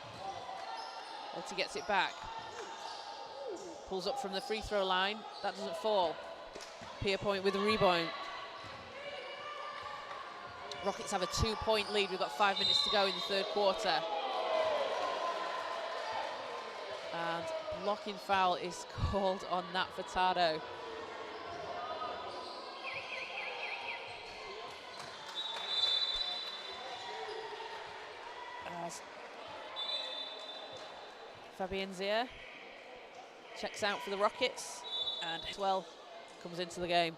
[SPEAKER 1] Alti gets it back. Pulls up from the free throw line. That doesn't fall. Pierpoint with a rebound. Rockets have a 2-point lead. We've got 5 minutes to go in the third quarter. And blocking foul is called on Nat Furtado. As Fabian Zier checks out for the Rockets, and as well comes into the game.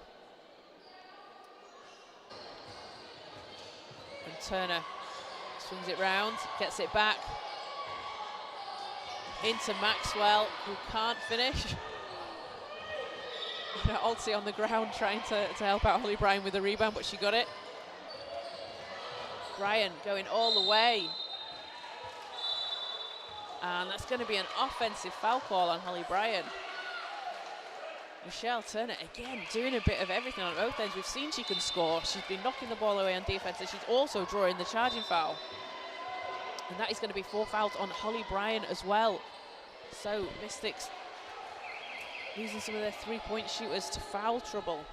[SPEAKER 1] And Turner swings it round, gets it back into Maxwell, who can't finish. Alti on the ground trying to help out Holly Bryan with the rebound, but she got it. Bryan going all the way. And that's going to be an offensive foul call on Holly Bryan. Michelle Turner, again, doing a bit of everything on both ends. We've seen she can score. She's been knocking the ball away on defense, and she's also drawing the charging foul. And that is going to be 4 fouls on Holly Bryan as well. So Mystics losing some of their 3-point shooters to foul trouble.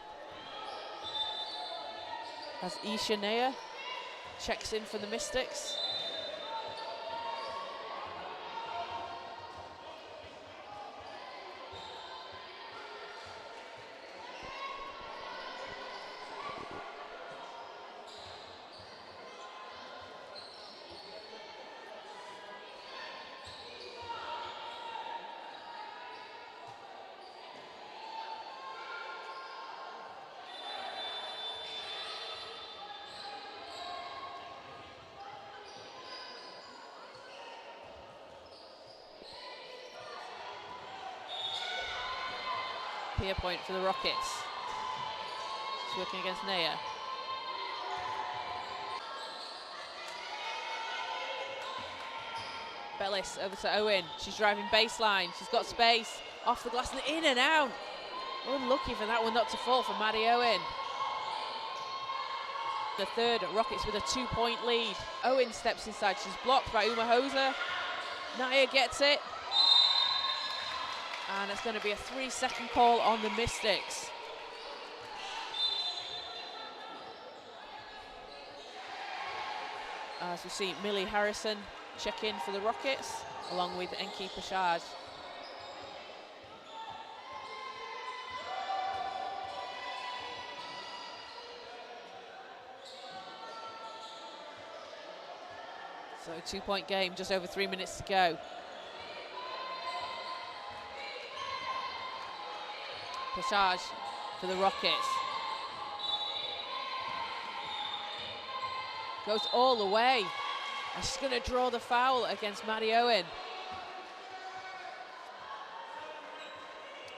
[SPEAKER 1] As Isha Naya checks in for the Mystics. Point for the Rockets. She's working against Naya. Bellis over to Owen. She's driving baseline. She's got space. Off the glass and in and out. Unlucky for that one not to fall for Maddie Owen. The third, Rockets with a 2-point lead. Owen steps inside. She's blocked by Uma Hoser. Naya gets it. And it's going to be a 3-second call on the Mystics. As we see Millie Harrison check in for the Rockets, along with Enki Pashad. So 2-point game, just over 3 minutes to go. Passage for the Rockets. Goes all the way. And she's going to draw the foul against Maddie Owen.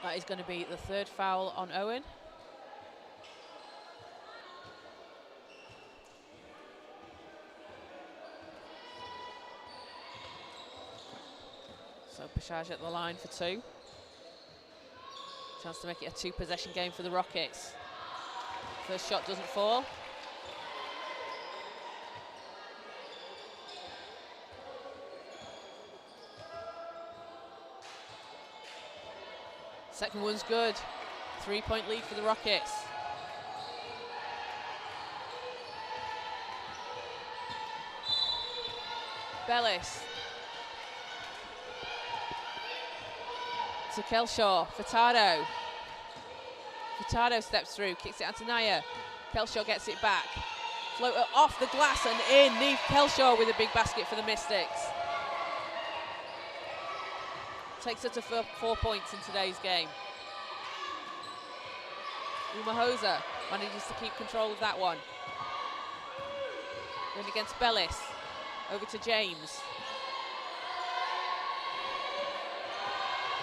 [SPEAKER 1] That is going to be the 3rd foul on Owen. So Passage at the line for 2. Chance to make it a 2-possession game for the Rockets. First shot doesn't fall. Second one's good. 3-point lead for the Rockets. Bellis. To Kelshaw, Furtado. Furtado steps through, kicks it out to Naya. Kelshaw gets it back. Floater off the glass and in. Neve Kelshaw with a big basket for the Mystics. Takes her to 4 points in today's game. Uma Hoser manages to keep control of that one. Going against Bellis. Over to James.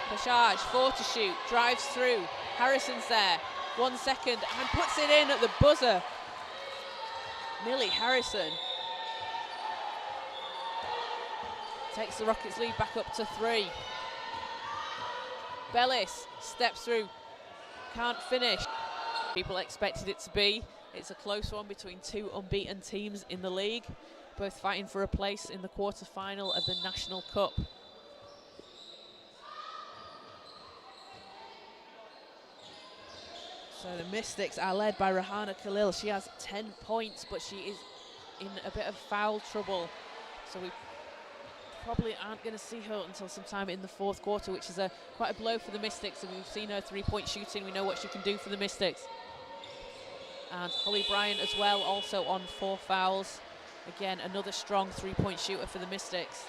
[SPEAKER 1] Passage, 4 to shoot, drives through. Harrison's there, 1 second, and puts it in at the buzzer. Millie Harrison takes the Rockets lead back up to 3. Bellis steps through, can't finish. People expected it to be. It's a close one between two unbeaten teams in the league, both fighting for a place in the quarter-final of the National Cup. So the Mystics are led by Rahana Khalil. She has 10 points, but she is in a bit of foul trouble. So we probably aren't going to see her until sometime in the fourth quarter, which is quite a blow for the Mystics. And we've seen her three-point shooting. We know what she can do for the Mystics. And Holly Bryant as well, also on 4 fouls. Again, another strong three-point shooter for the Mystics.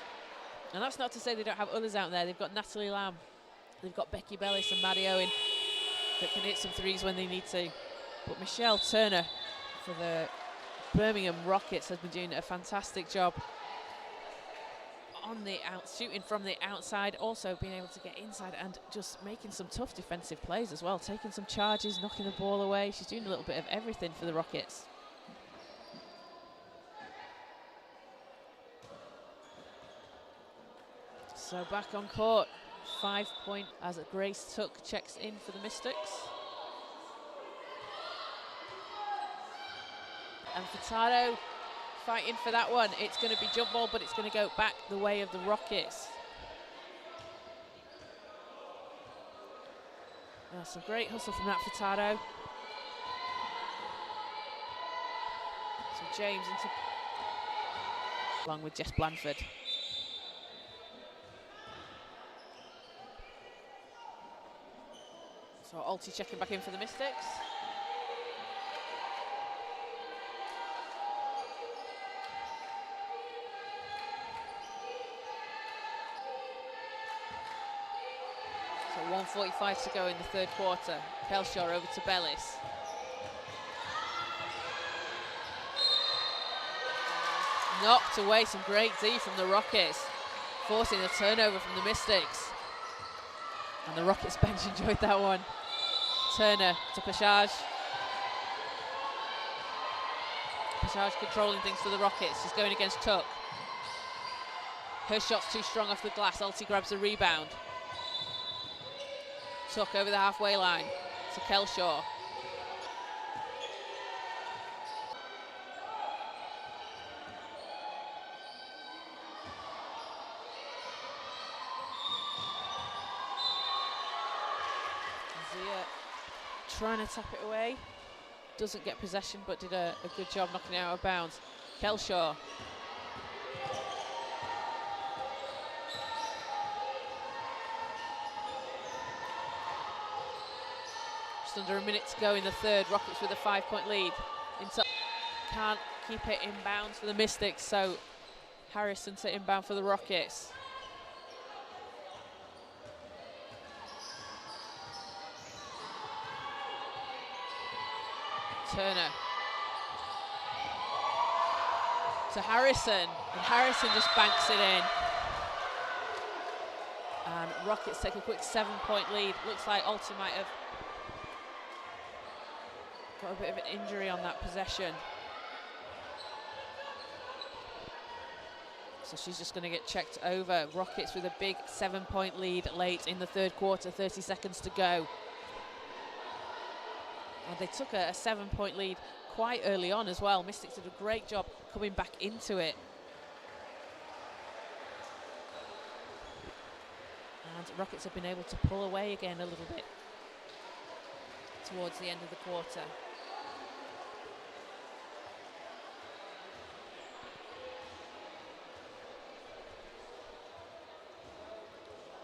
[SPEAKER 1] And that's not to say they don't have others out there. They've got Natalie Lamb, they've got Becky Bellis and Maddie Owen that can hit some threes when they need to. But Michelle Turner for the Birmingham Rockets has been doing a fantastic job on the shooting from the outside, also being able to get inside and just making some tough defensive plays as well, taking some charges, knocking the ball away. She's doing a little bit of everything for the Rockets. So back on court, 5 point as Grace Tuck checks in for the Mystics. And Furtado fighting for that one. It's going to be jump ball, but it's going to go back the way of the Rockets. Some great hustle from that Furtado. So James into along with Jess Blanford. So Alty checking back in for the Mystics. So 1:45 to go in the third quarter. Kelshaw over to Bellis. Knocked away, some great D from the Rockets, forcing a turnover from the Mystics. And the Rockets bench enjoyed that one. Turner to Pashaj. Pashaj controlling things for the Rockets. She's going against Tuck. Her shot's too strong off the glass. Alty grabs the rebound. Tuck over the halfway line to Kelshaw. Trying to tap it away, doesn't get possession, but did a good job knocking it out of bounds. Kelshaw. Just under a minute to go in the third. Rockets with a 5-point lead. Can't keep it in bounds for the Mystics, so Harrison to inbound for the Rockets. Turner to Harrison, and Harrison just banks it in. And Rockets take a quick 7-point lead. Looks like Alty might have got a bit of an injury on that possession. So she's just going to get checked over. Rockets with a big 7-point lead late in the third quarter, 30 seconds to go. And they took a 7-point lead quite early on as well. Mystics did a great job coming back into it. And Rockets have been able to pull away again a little bit towards the end of the quarter.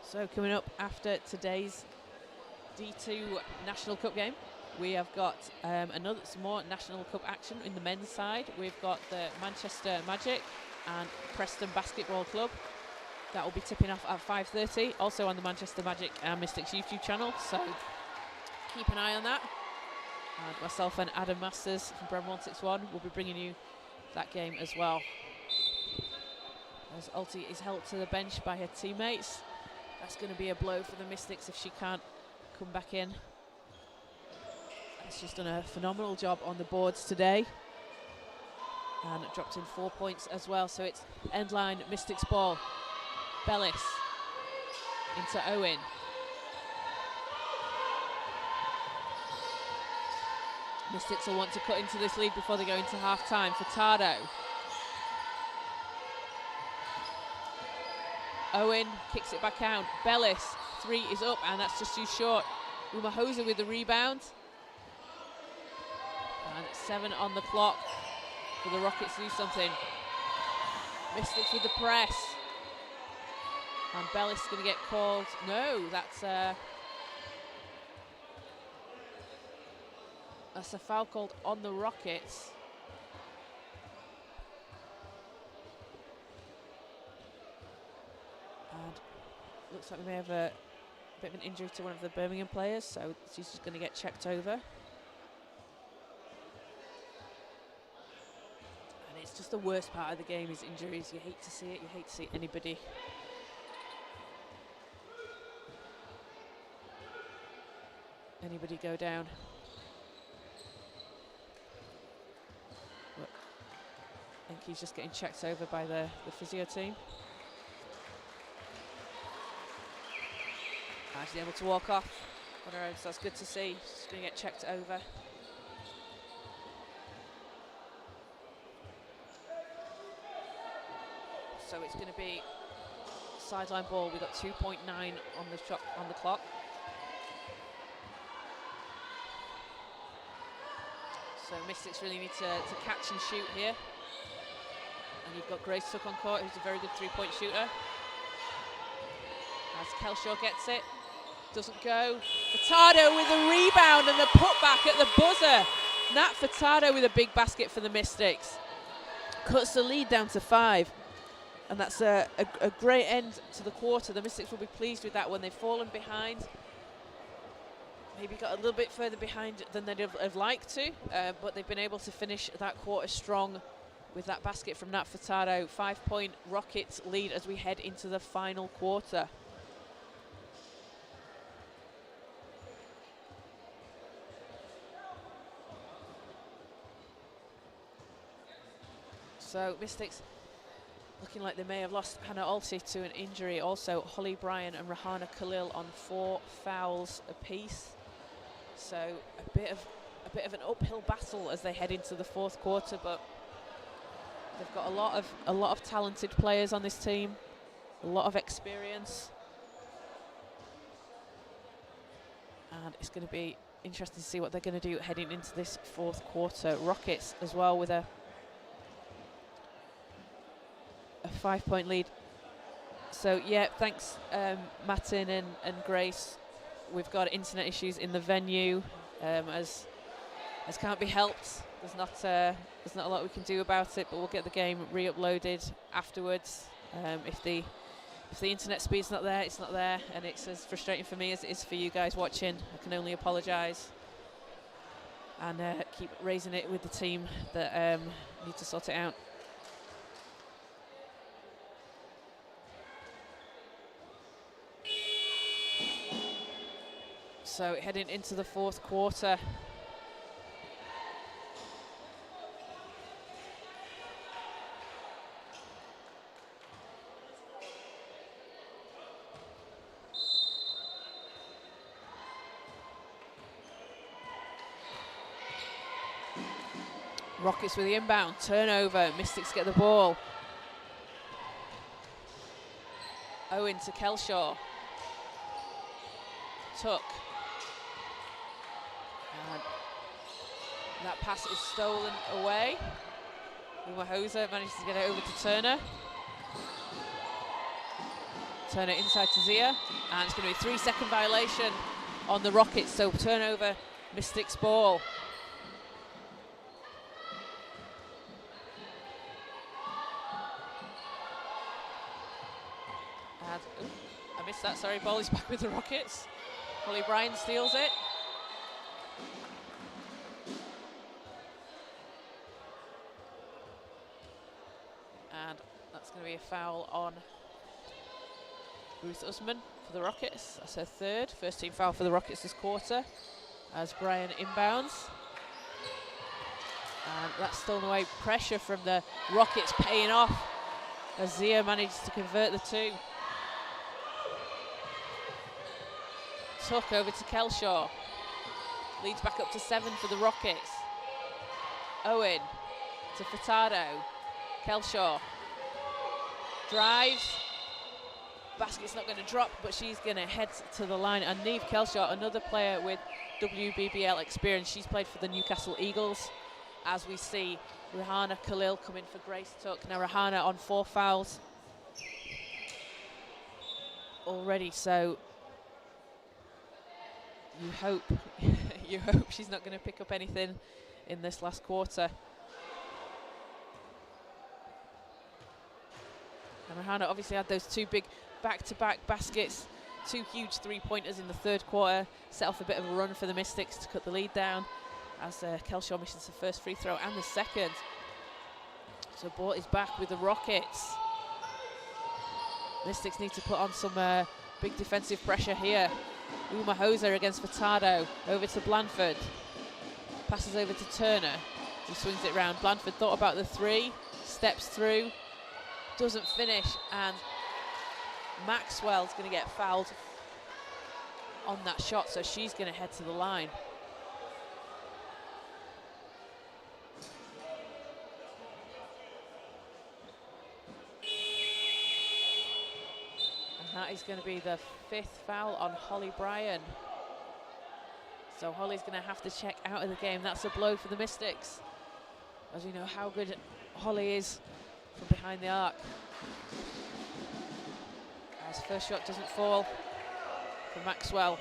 [SPEAKER 1] So coming up after today's D2 National Cup game, we have got some more National Cup action in the men's side. We've got the Manchester Magic and Preston Basketball Club. That will be tipping off at 5:30, also on the Manchester Magic and Mystics YouTube channel, so keep an eye on that. And myself and Adam Masters from Brem 161 will be bringing you that game as well. As Alty is held to the bench by her teammates. That's going to be a blow for the Mystics if she can't come back in. She's done a phenomenal job on the boards today and dropped in 4 points as well. So it's end line Mystics ball. Bellis into Owen. Mystics will want to cut into this lead before they go into half-time. Furtado. Owen kicks it back out. Bellis, 3 is up, and that's just too short. Umahosa with the rebound. And 7 on the clock for the Rockets to do something. Mystics with the press. And Bellis is going to get called. No, that's a foul called on the Rockets. And looks like we may have a bit of an injury to one of the Birmingham players, so she's just going to get checked over. And it's just the worst part of the game is injuries. You hate to see it. You hate to see anybody go down. But I think he's just getting checked over by the physio team. She's able to walk off on her own, so that's good to see. She's going to get checked over. So it's going to be sideline ball. We've got 2.9 on the clock. So Mystics really need to catch and shoot here. And you've got Grace Tuck on court, who's a very good three-point shooter. As Kelshaw gets it. Doesn't go. Furtado with a rebound and the putback at the buzzer. Nat Furtado with a big basket for the Mystics. Cuts the lead down to 5. And that's a great end to the quarter. The Mystics will be pleased with that when they've fallen behind. Maybe got a little bit further behind than they'd have liked to, but they've been able to finish that quarter strong with that basket from Nat Furtado. 5-point Rockets lead as we head into the final quarter. So Mystics looking like they may have lost Hannah Alty to an injury. Also Holly Bryan and Rahana Khalil on 4 fouls apiece. So a bit of an uphill battle as they head into the fourth quarter, but they've got a lot of talented players on this team, a lot of experience, and it's going to be interesting to see what they're going to do heading into this fourth quarter. Rockets as well with a 5-point lead. So yeah, thanks Martin and Grace. We've got internet issues in the venue, as can't be helped. There's not a lot we can do about it, but we'll get the game re-uploaded afterwards. If the internet speed's not there, it's not there, and it's as frustrating for me as it is for you guys watching. I can only apologise and keep raising it with the team that need to sort it out. So heading into the fourth quarter. Rockets with the inbound, turnover, Mystics get the ball. Owen to Kelshaw. Tuck. And that pass is stolen away. Umahosa manages to get it over to Turner. Turner inside to Zia, and it's going to be a 3-second violation on the Rockets, so turnover, Mystics ball. And, I missed that, sorry, ball is back with the Rockets. Holly Bryan steals it. And that's going to be a foul on Ruth Usman for the Rockets. That's her third. First team foul for the Rockets this quarter as Bryan inbounds. And that's stolen away. Pressure from the Rockets paying off as Zia manages to convert the two. Tuck over to Kelshaw. Leads back up to 7 for the Rockets. Owen to Furtado. Kelshaw drives. Basket's not going to drop, but she's going to head to the line. And Niamh Kelshaw, another player with WBBL experience. She's played for the Newcastle Eagles. As we see Rahana Khalil come in for Grace Tuck. Now Rahana on 4 fouls already, so you hope she's not going to pick up anything in this last quarter. And Rahana obviously had those 2 big back-to-back baskets, 2 huge 3-pointers in the 3rd quarter, set off a bit of a run for the Mystics to cut the lead down as Kelshaw misses the first free throw and the second. So Bort is back with the Rockets. Mystics need to put on some big defensive pressure here. Uma Hoser against Furtado, over to Blanford. Passes over to Turner, who swings it round. Blanford thought about the 3, steps through, doesn't finish, and Maxwell's going to get fouled on that shot, so she's going to head to the line. And that is going to be the 5th foul on Holly Bryan. So Holly's going to have to check out of the game. That's a blow for the Mystics, as we know how good Holly is from behind the arc. As first shot doesn't fall for Maxwell.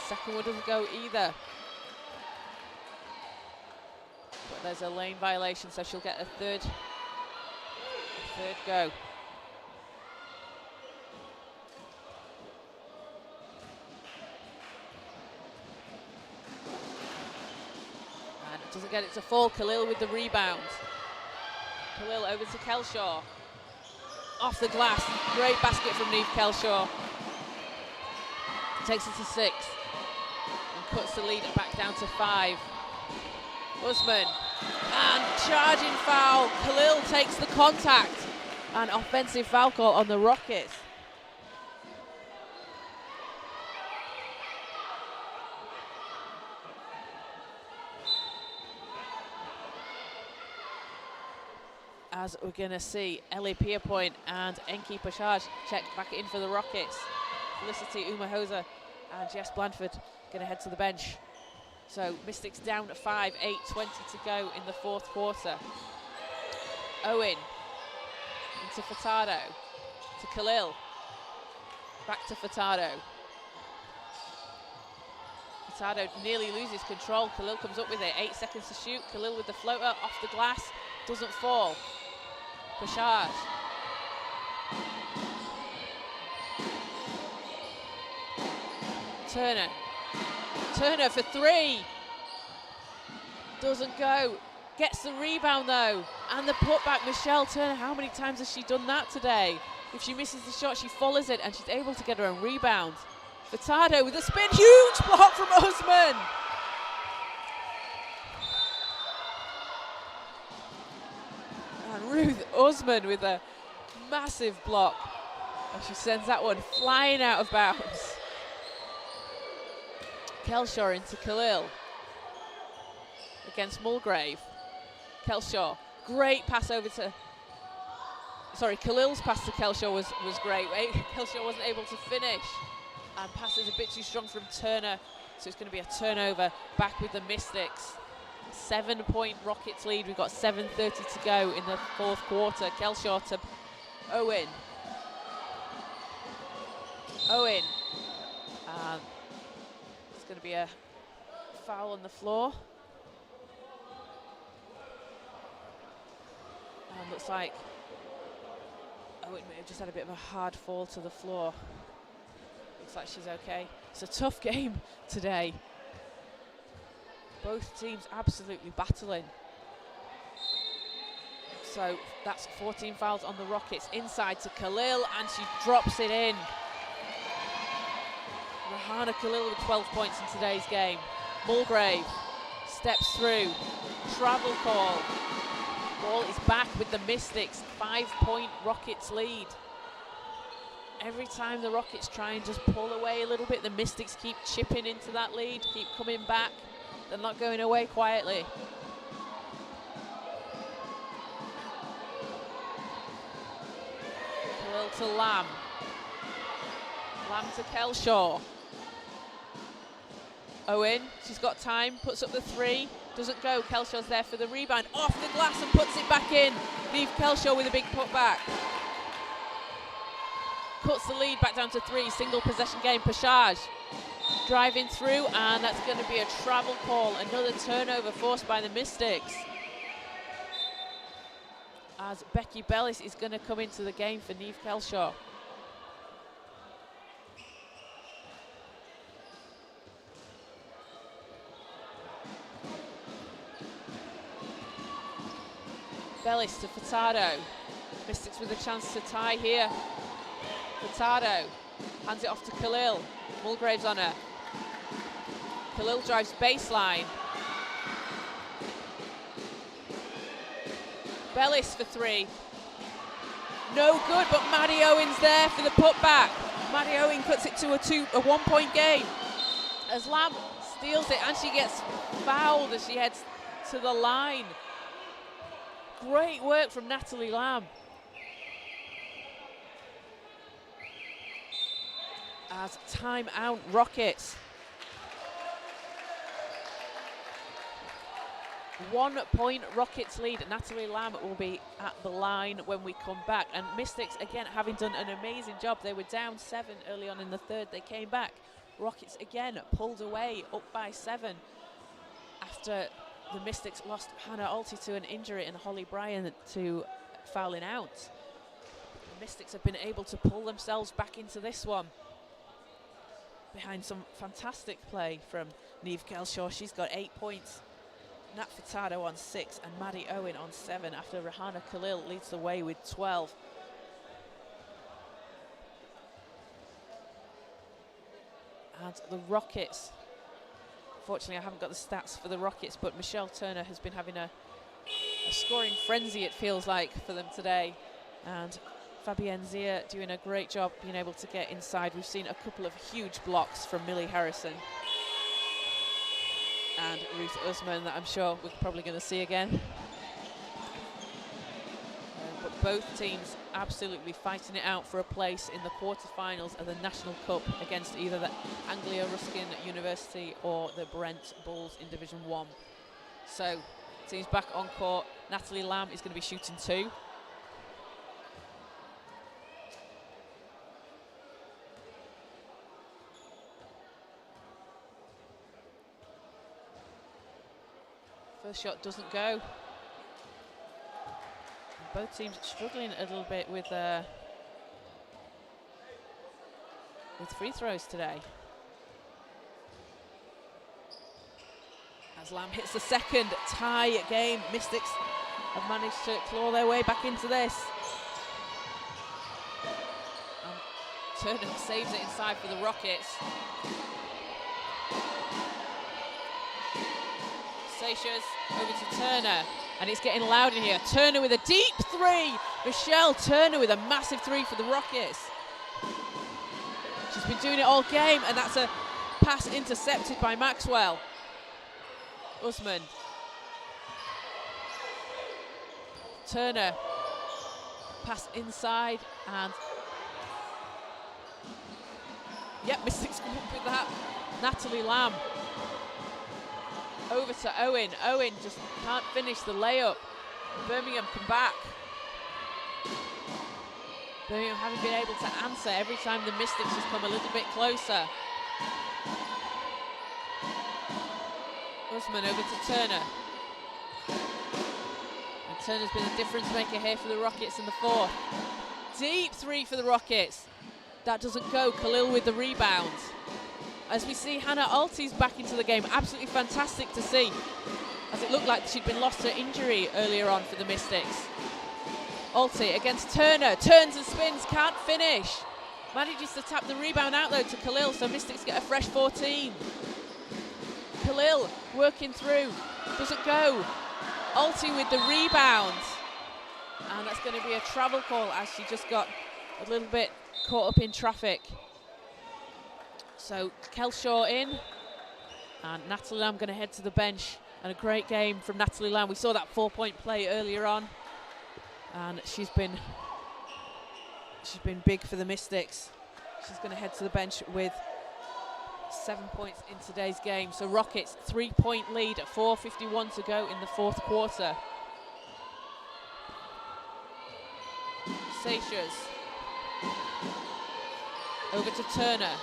[SPEAKER 1] Second one doesn't go either. But there's a lane violation, so she'll get a third go. Doesn't get it to fall. Khalil with the rebound. Khalil over to Kelshaw. Off the glass. Great basket from Niamh Kelshaw. Takes it to 6. And cuts the lead back down to 5. Usman. And charging foul. Khalil takes the contact. And offensive foul call on the Rockets. As we're going to see Ellie Pierpoint and Enki Pashaj check back in for the Rockets. Felicity Umahosa and Jess Blanford going to head to the bench. So Mystics down at 5, 8:20 to go in the 4th quarter. Owen into Furtado, to Khalil, back to Furtado. Furtado nearly loses control. Khalil comes up with it, 8 seconds to shoot. Khalil with the floater off the glass, doesn't fall. Pashaj. Turner for 3. Doesn't go. Gets the rebound though. And the putback, Michelle Turner. How many times has she done that today? If she misses the shot, she follows it and she's able to get her own rebound. Furtado with a spin. Huge block from Usman. Ruth Usman with a massive block. And she sends that one flying out of bounds. Kelshaw into Khalil against Mulgrave. Kelshaw, great pass over to... Sorry, Khalil's pass to Kelshaw was great. Kelshaw wasn't able to finish. And pass is a bit too strong from Turner. So it's going to be a turnover back with the Mystics. 7-point Rockets lead. We've got 7:30 to go in the 4th quarter. Kelshaw to Owen. It's going to be a foul on the floor. And looks like Owen may have just had a bit of a hard fall to the floor. Looks like she's okay. It's a tough game today. Both teams absolutely battling. So that's 14 fouls on the Rockets. Inside to Khalil, and she drops it in. Rahana Khalil with 12 points in today's game. Mulgrave steps through. Travel call. Ball is back with the Mystics. 5-point Rockets lead. every time the Rockets try and just pull away a little bit, the Mystics keep chipping into that lead, keep coming back. They're not going away quietly. Khalil to Lamb. Lamb to Kelshaw. Owen, she's got time, puts up the three, doesn't go. Kelshaw's there for the rebound, off the glass and puts it back in. Neve Kelshaw with a big putback. Cuts the lead back down to three, single possession game. Pashaj driving through, and that's going to be a travel call. Another turnover forced by the Mystics. As Becky Bellis is going to come into the game for Neve Kelshaw. Bellis to Furtado. Mystics with a chance to tie here. Furtado hands it off to Khalil. Mulgrave's on her. Khalil drives baseline. Bellis for three. No good, but Maddie Owen's there for the putback. Maddie Owen cuts it to a 1 point game. As Lamb steals it and she gets fouled as she heads to the line. Great work from Natalie Lamb. As time out, Rockets. 1 point Rockets lead. Natalie Lamb will be at the line when we come back. And Mystics, again, having done an amazing job. They were down 7 early on in the third. They came back. Rockets, again, pulled away, up by 7 after the Mystics lost Hannah Alty to an injury and Holly Bryan to fouling out. The Mystics have been able to pull themselves back into this one behind some fantastic play from Neve Kelshaw. She's got 8 points. Nat Furtado on 6 and Maddie Owen on 7 after Rahana Khalil leads the way with 12. And the Rockets, unfortunately I haven't got the stats for the Rockets, but Michelle Turner has been having a scoring frenzy, it feels like, for them today. And Fabienne Zia doing a great job being able to get inside. We've seen a couple of huge blocks from Millie Harrison and Ruth Usman that I'm sure we're probably going to see again. But both teams absolutely fighting it out for a place in the quarterfinals of the National Cup against either the Anglia Ruskin University or the Brent Bulls in Division 1. So, teams back on court. Natalie Lamb is going to be shooting 2. First shot doesn't go. Both teams struggling a little bit with free throws today. As Lamb hits the second, tie game. Mystics have managed to claw their way back into this. And Turner saves it inside for the Rockets. Seychelles over to Turner, and it's getting loud in here. Turner with a deep 3. Michelle Turner with a massive 3 for the Rockets. She's been doing it all game, and that's a pass intercepted by Maxwell. Usman. Turner. Pass inside, and yep, Mystics come up with that. Natalie Lamb. Over to Owen. Owen just can't finish the layup. Birmingham come back. Birmingham haven't been able to answer every time the Mystics has come a little bit closer. Usman over to Turner. And Turner's been the difference maker here for the Rockets in the fourth. Deep 3 for the Rockets. That doesn't go. Khalil with the rebound. As we see Hannah Alty's back into the game, absolutely fantastic to see, as it looked like she'd been lost to injury earlier on for the Mystics. Alty against Turner, turns and spins, can't finish. Manages to tap the rebound out though to Khalil, so Mystics get a fresh 14. Khalil working through, doesn't go. Alty with the rebound. And that's going to be a travel call as she just got a little bit caught up in traffic. So Kelshaw in, and Natalie Lamb going to head to the bench. And a great game from Natalie Lamb. We saw that 4-point play earlier on, and she's been big for the Mystics. She's going to head to the bench with 7 points in today's game. So Rockets 3-point lead at 4:51 to go in the fourth quarter. Seixas over to Turner.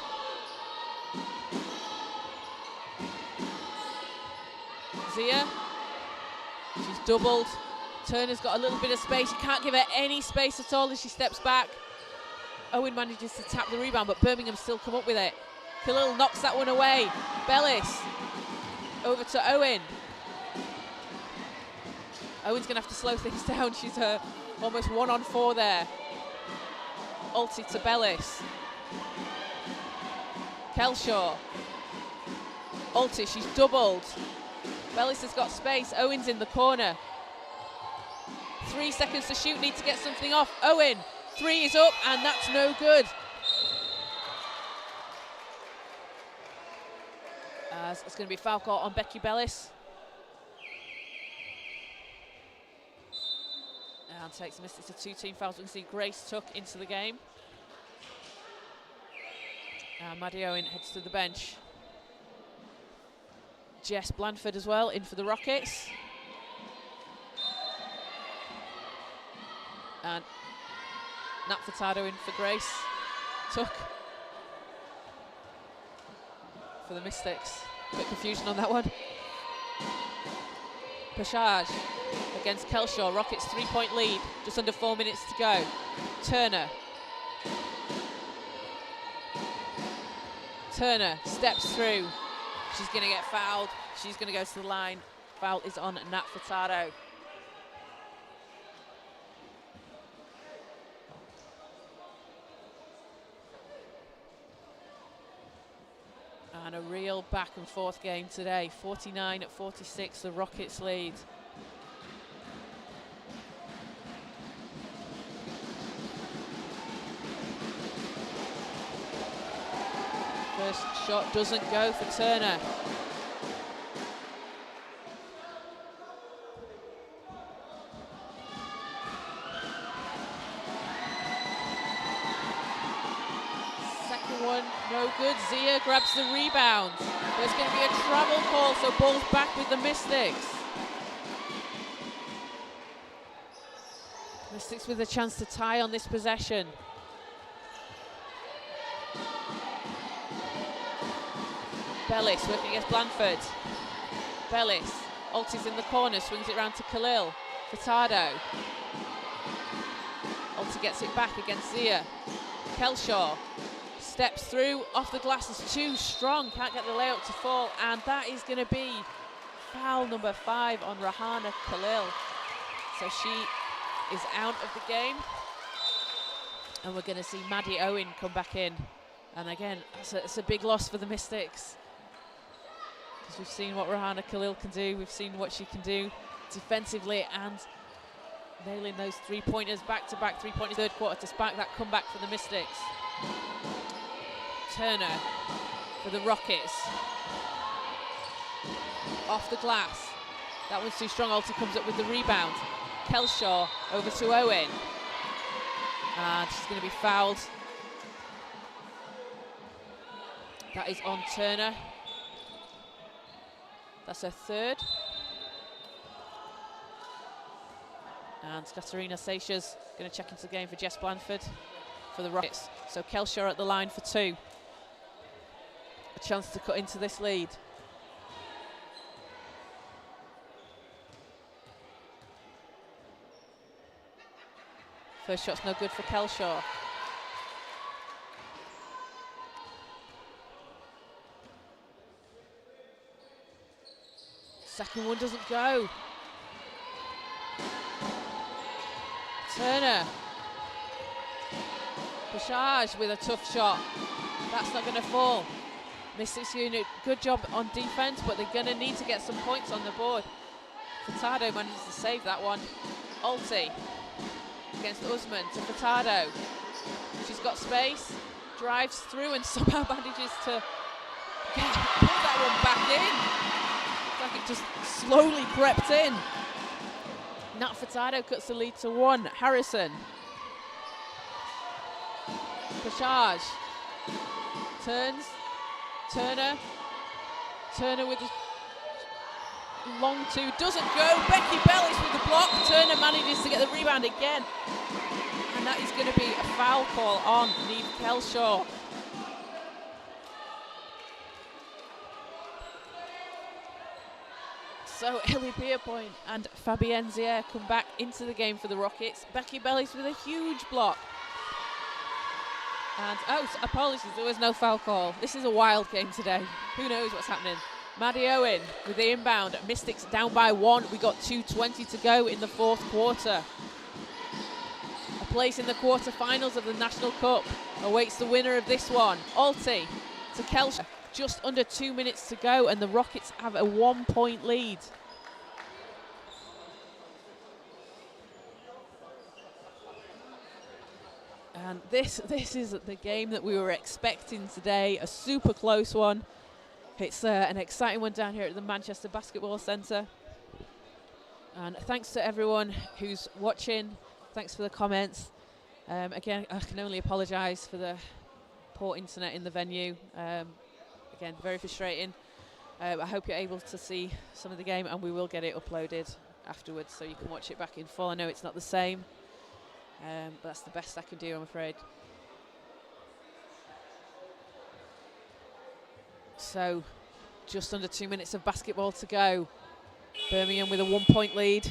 [SPEAKER 1] Zia, she's doubled. Turner's got a little bit of space. You can't give her any space at all as she steps back. Owen manages to tap the rebound, but Birmingham still come up with it. Khalil knocks that one away. Bellis over to Owen. Owen's going to have to slow things down. She's almost 1-on-4 there. Ulti to Bellis. Kelshaw. Ulti, she's doubled. Bellis has got space. Owen's in the corner. 3 seconds to shoot. Need to get something off. Owen, 3 is up, and that's no good. It's going to be foul call on Becky Bellis. And takes the Mystics to 2 team fouls. We can see Grace Tuck into the game. Maddie Owen heads to the bench. Jess Blanford as well in for the Rockets. And Nat Furtado in for Grace Tuck for the Mystics. Bit confusion on that one. Pashaj against Kelshaw. Rockets 3-point lead. Just under 4 minutes to go. Turner. Turner steps through. She's going to get fouled. She's going to go to the line. Foul is on Nat Furtado. And a real back and forth game today. 49-46, the Rockets lead. First shot doesn't go for Turner. Second one, no good. Zia grabs the rebound. There's going to be a travel call, so ball's back with the Mystics. Mystics with a chance to tie on this possession. Bellis working against Blanford. Bellis, Ulti's in the corner, swings it round to Khalil. Furtado. Ulti gets it back against Zia. Kelshaw steps through, off the glass, is too strong, can't get the layup to fall, and that is going to be foul number 5 on Rahana Khalil. So she is out of the game, and we're going to see Maddie Owen come back in. And again, it's a big loss for the Mystics. We've seen what Rahana Khalil can do. We've seen what she can do defensively and nailing those 3-pointers, back-to-back 3-pointers, third quarter to spark that comeback for the Mystics. Turner for the Rockets. Off the glass. That one's too strong. Ulti comes up with the rebound. Kelshaw over to Owen. And she's going to be fouled. That is on Turner. That's her third. And Katarina Seixas going to check into the game for Jess Blanford for the Rockets. So Kelshaw at the line for 2. A chance to cut into this lead. First shot's no good for Kelshaw. Second one doesn't go. Turner. Pashaj with a tough shot. That's not going to fall. Mystics unit, good job on defense, but they're going to need to get some points on the board. Furtado manages to save that one. Ulti against Usman to Furtado. She's got space, drives through and somehow manages to pull that one back in. It's like it just slowly crept in. Nat Furtado cuts the lead to 1. Harrison. Pashaj. Turns. Turner with a long 2. Doesn't go. Becky Bellis with the block. Turner manages to get the rebound again. And that is going to be a foul call on Neve Kelshaw. So Ellie Pierpoint and Fabienne Zier come back into the game for the Rockets. Becky Bellis with a huge block. And, apologies, there was no foul call. This is a wild game today. Who knows what's happening? Maddie Owen with the inbound. Mystics down by 1. We got 2:20 to go in the 4th quarter. A place in the quarterfinals of the National Cup awaits the winner of this one. Alti to Kelshaw. Just under 2 minutes to go, and the Rockets have a 1-point lead. And this is the game that we were expecting today, a super close one. It's an exciting one down here at the Manchester Basketball Centre. And thanks to everyone who's watching. Thanks for the comments. Again, I can only apologise for the poor internet in the venue. Again, very frustrating. I hope you're able to see some of the game, and we will get it uploaded afterwards so you can watch it back in full. I know it's not the same, but that's the best I can do, I'm afraid. So, just under 2 minutes of basketball to go. Birmingham with a 1-point lead.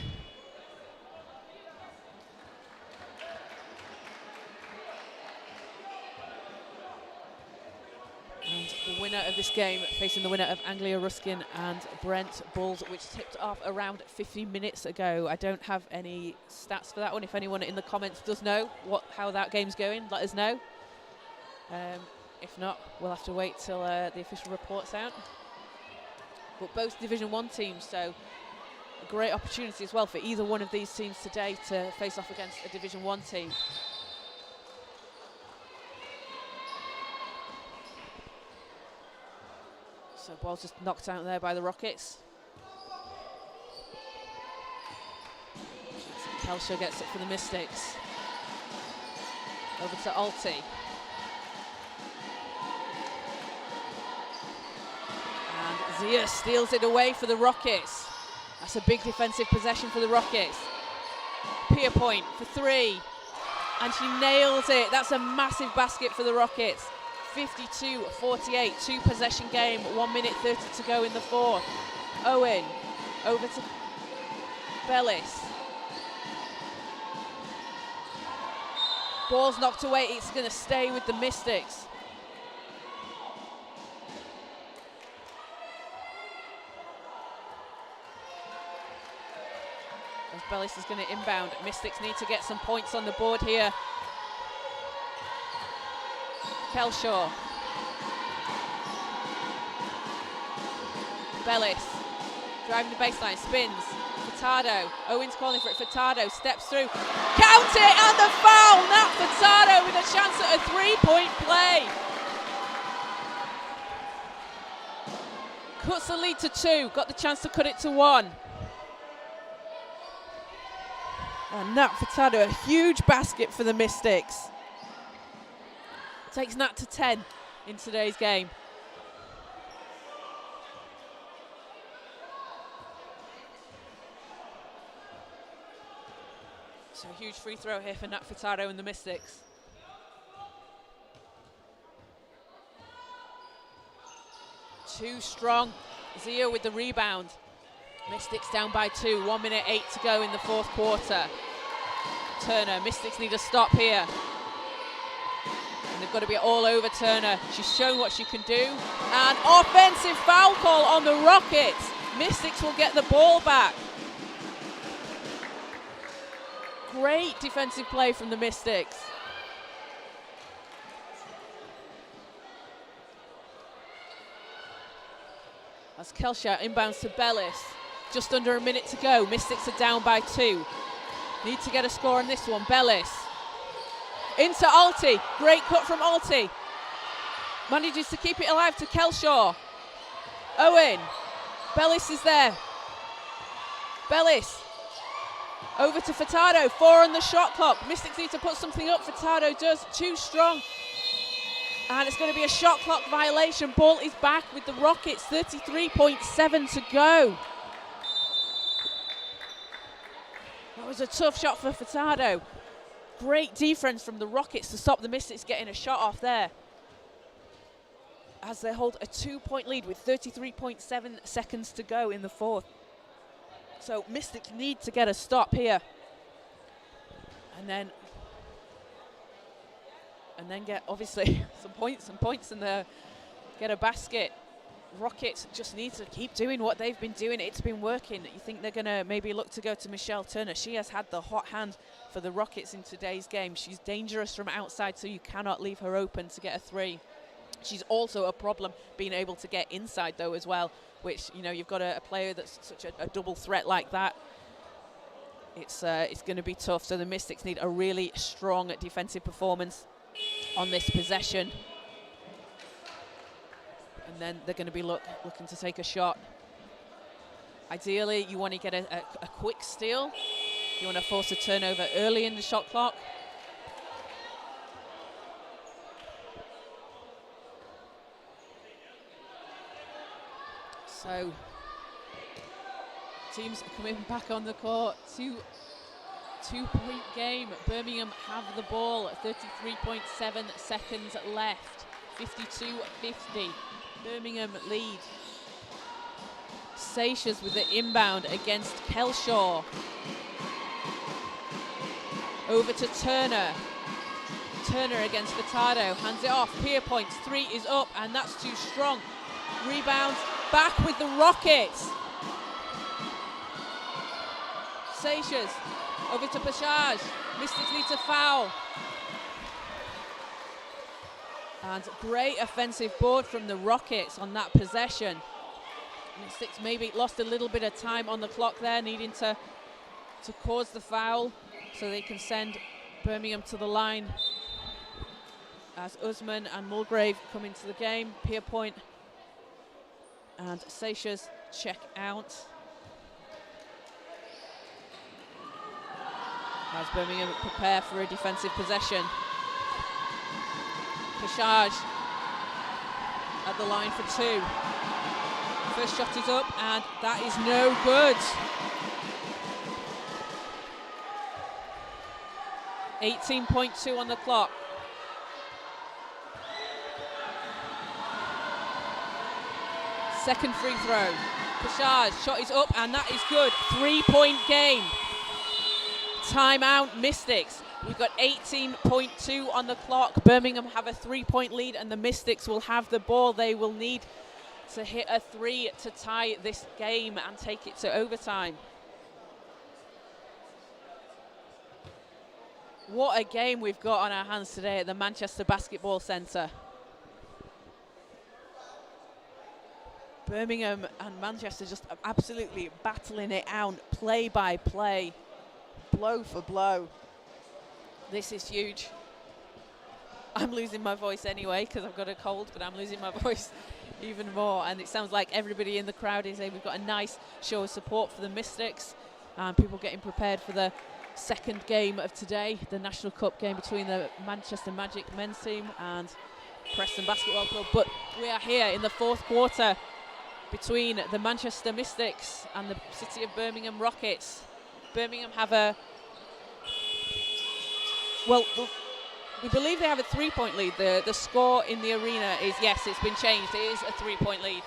[SPEAKER 1] And the winner of this game facing the winner of Anglia Ruskin and Brent Bulls, which tipped off around 15 minutes ago. I don't have any stats for that one. If anyone in the comments does know how that game's going, let us know. If not, we'll have to wait till the official report's out. But both Division 1 teams, so a great opportunity as well for either one of these teams today to face off against a Division 1 team. So ball's just knocked out there by the Rockets. Kelshaw gets it for the Mystics. Over to Alti. And Zia steals it away for the Rockets. That's a big defensive possession for the Rockets. Pierpoint for 3. And she nails it. That's a massive basket for the Rockets. 52-48, 2-possession game, 1 minute 30 to go in the 4th. Owen, over to Bellis. Ball's knocked away, it's going to stay with the Mystics. As Bellis is going to inbound, Mystics need to get some points on the board here. Kelshaw. Bellis driving the baseline, spins. Furtado. Owen's calling for it. Furtado steps through. Count it, and the foul! Nat Furtado with a chance at a 3-point play. Cuts the lead to 2. Got the chance to cut it to 1. And Nat Furtado, a huge basket for the Mystics. Takes Nat to 10 in today's game. So a huge free throw here for Nat Furtado and the Mystics. Too strong. Zia with the rebound. Mystics down by 2. 1 minute 8 to go in the 4th quarter. Turner, Mystics need a stop here. And they've got to be all over Turner. She's shown what she can do. And offensive foul call on the Rockets. Mystics will get the ball back. Great defensive play from the Mystics. As Kelshaw inbounds to Bellis. Just under a minute to go. Mystics are down by 2. Need to get a score on this one. Bellis. into Alty. Great cut from Alty. Manages to keep it alive to Kelshaw. Owen. Bellis is there. Bellis. Over to Furtado. 4 on the shot clock. Mystics need to put something up. Furtado does. Too strong. And it's going to be a shot clock violation. Ball is back with the Rockets. 33.7 to go. That was a tough shot for Furtado. Great defense from the Rockets to stop the Mystics getting a shot off there, as they hold a 2-point lead with 33.7 seconds to go in the fourth. So Mystics need to get a stop here. And then get, obviously, some points and get a basket. Rockets just need to keep doing what they've been doing. It's been working. You think they're going to maybe look to go to Michelle Turner. She has had the hot hand for the Rockets in today's game. She's dangerous from outside, so you cannot leave her open to get a three. She's also a problem being able to get inside, though, as well, which, you know, you've got a player that's such a double threat like that. It's going to be tough. So the Mystics need a really strong defensive performance on this possession. And then they're going to be looking to take a shot. Ideally, you want to get a quick steal. You want to force a turnover early in the shot clock. So, teams coming back on the court. Two-point game. Birmingham have the ball. 33.7 seconds left. 52-50. Birmingham lead. Seixas with the inbound against Kelshaw. Over to Turner. Turner against Furtado. Hands it off. Pierpoints. 3 is up, and that's too strong. Rebounds. Back with the Rockets. Seixas. Over to Pashaj. Mystics need to foul. And great offensive board from the Rockets on that possession. Mystics maybe lost a little bit of time on the clock there, needing to cause the foul so they can send Birmingham to the line. As Usman and Mulgrave come into the game, Pierpoint and Seixas check out. As Birmingham prepare for a defensive possession. Pashaj at the line for 2. First shot is up, and that is no good. 18.2 on the clock. Second free throw. Pashaj, shot is up, and that is good. 3-point game. Timeout, Mystics. We've got 18.2 on the clock. Birmingham have a 3-point lead, and the Mystics will have the ball. They will need to hit a 3 to tie this game and take it to overtime. What a game we've got on our hands today at the Manchester Basketball Centre. Birmingham and Manchester just absolutely battling it out, play by play, blow for blow. This is huge. I'm losing my voice anyway because I've got a cold, but I'm losing my voice even more. And it sounds like everybody in the crowd is there. We've got a nice show of support for the Mystics, and people getting prepared for the second game of today, the National Cup game between the Manchester Magic men's team and Preston Basketball Club. But we are here in the fourth quarter between the Manchester Mystics and the City of Birmingham Rockets. Birmingham have we believe they have a 3-point lead. The score in the arena is, yes, it's been changed. It is a 3-point lead.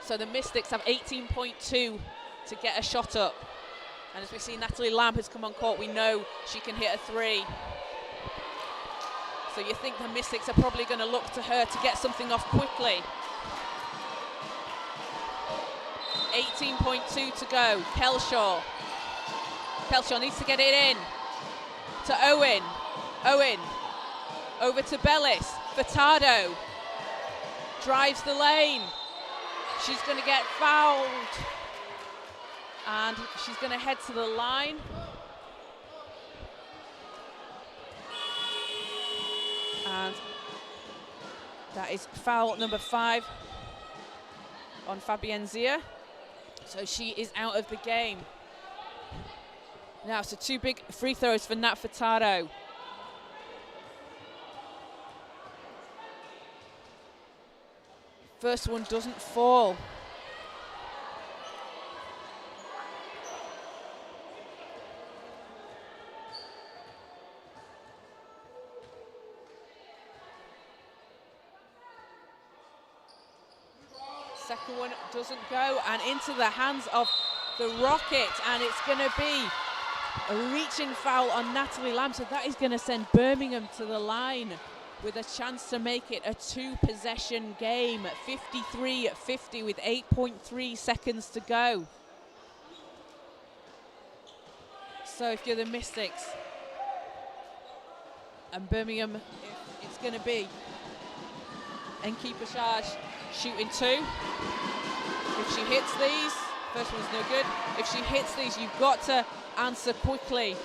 [SPEAKER 1] So the Mystics have 18.2 to get a shot up. And as we see Natalie Lamb has come on court, we know she can hit a 3. So you think the Mystics are probably going to look to her to get something off quickly. 18.2 to go. Kelshaw needs to get it in to Owen. Owen over to Bellis. Furtado drives the lane. She's going to get fouled. And she's going to head to the line. That is foul number 5 on Fabienzia. So she is out of the game. Now, so 2 big free throws for Nat Furtado. First one doesn't fall. Second one doesn't go, and into the hands of the Rocket, and it's going to be a reaching foul on Natalie Lamb. So that is going to send Birmingham to the line with a chance to make it a 2-possession game, 53-50 with 8.3 seconds to go. So if you're the Mystics, and Birmingham, it's going to be Enki Bashaj shooting 2. If she hits these, first one's no good. If she hits these, you've got to answer quickly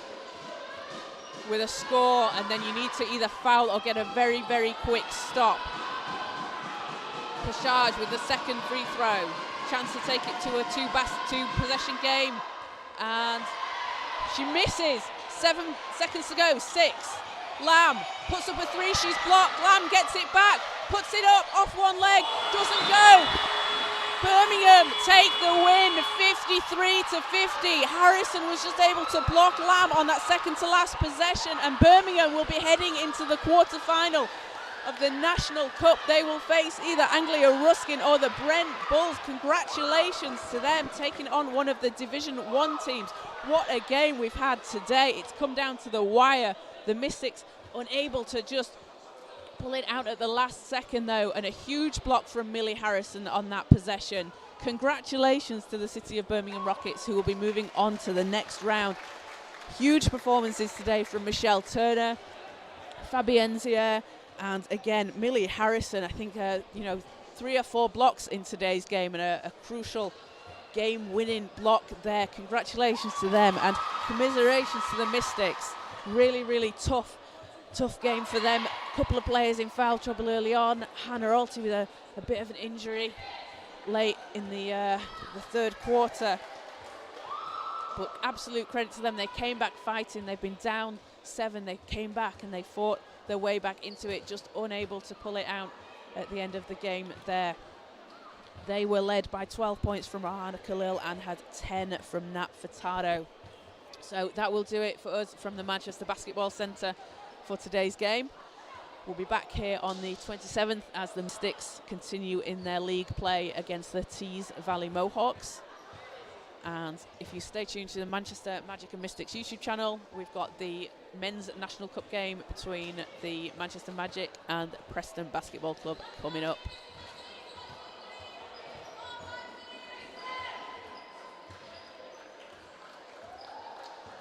[SPEAKER 1] with a score, and then you need to either foul or get a very, very quick stop. Bashaj with the second free throw. Chance to take it to a 2-possession game, and she misses. 7 seconds to go, 6. Lamb puts up a 3, she's blocked. Lamb gets it back, puts it up off one leg, doesn't go. Birmingham take the win, 53-50. Harrison was just able to block Lamb on that second to last possession, and Birmingham will be heading into the quarter-final of the National Cup. They will face either Anglia Ruskin or the Brent Bulls. Congratulations to them, taking on one of the Division 1 teams. What a game we've had today. It's come down to the wire. The Mystics unable to just pull it out at the last second though, and a huge block from Millie Harrison on that possession. Congratulations to the City of Birmingham Rockets, who will be moving on to the next round. Huge performances today from Michelle Turner, Fabienzia, and again Millie Harrison. I think 3 or 4 blocks in today's game, and a crucial game-winning block there. Congratulations to them, and commiserations to the Mystics. Really, really tough game for them. A couple of players in foul trouble early on. Hannah Alty with a bit of an injury late in the third quarter. But absolute credit to them. They came back fighting. They've been down 7. They came back and they fought their way back into it, just unable to pull it out at the end of the game there. They were led by 12 points from Rahana Khalil and had 10 from Nat Furtado. So that will do it for us from the Manchester Basketball Centre for today's game. We'll be back here on the 27th as the Mystics continue in their league play against the Tees Valley Mohawks. And if you stay tuned to the Manchester Magic and Mystics YouTube channel, we've got the Men's National Cup game between the Manchester Magic and Preston Basketball Club coming up.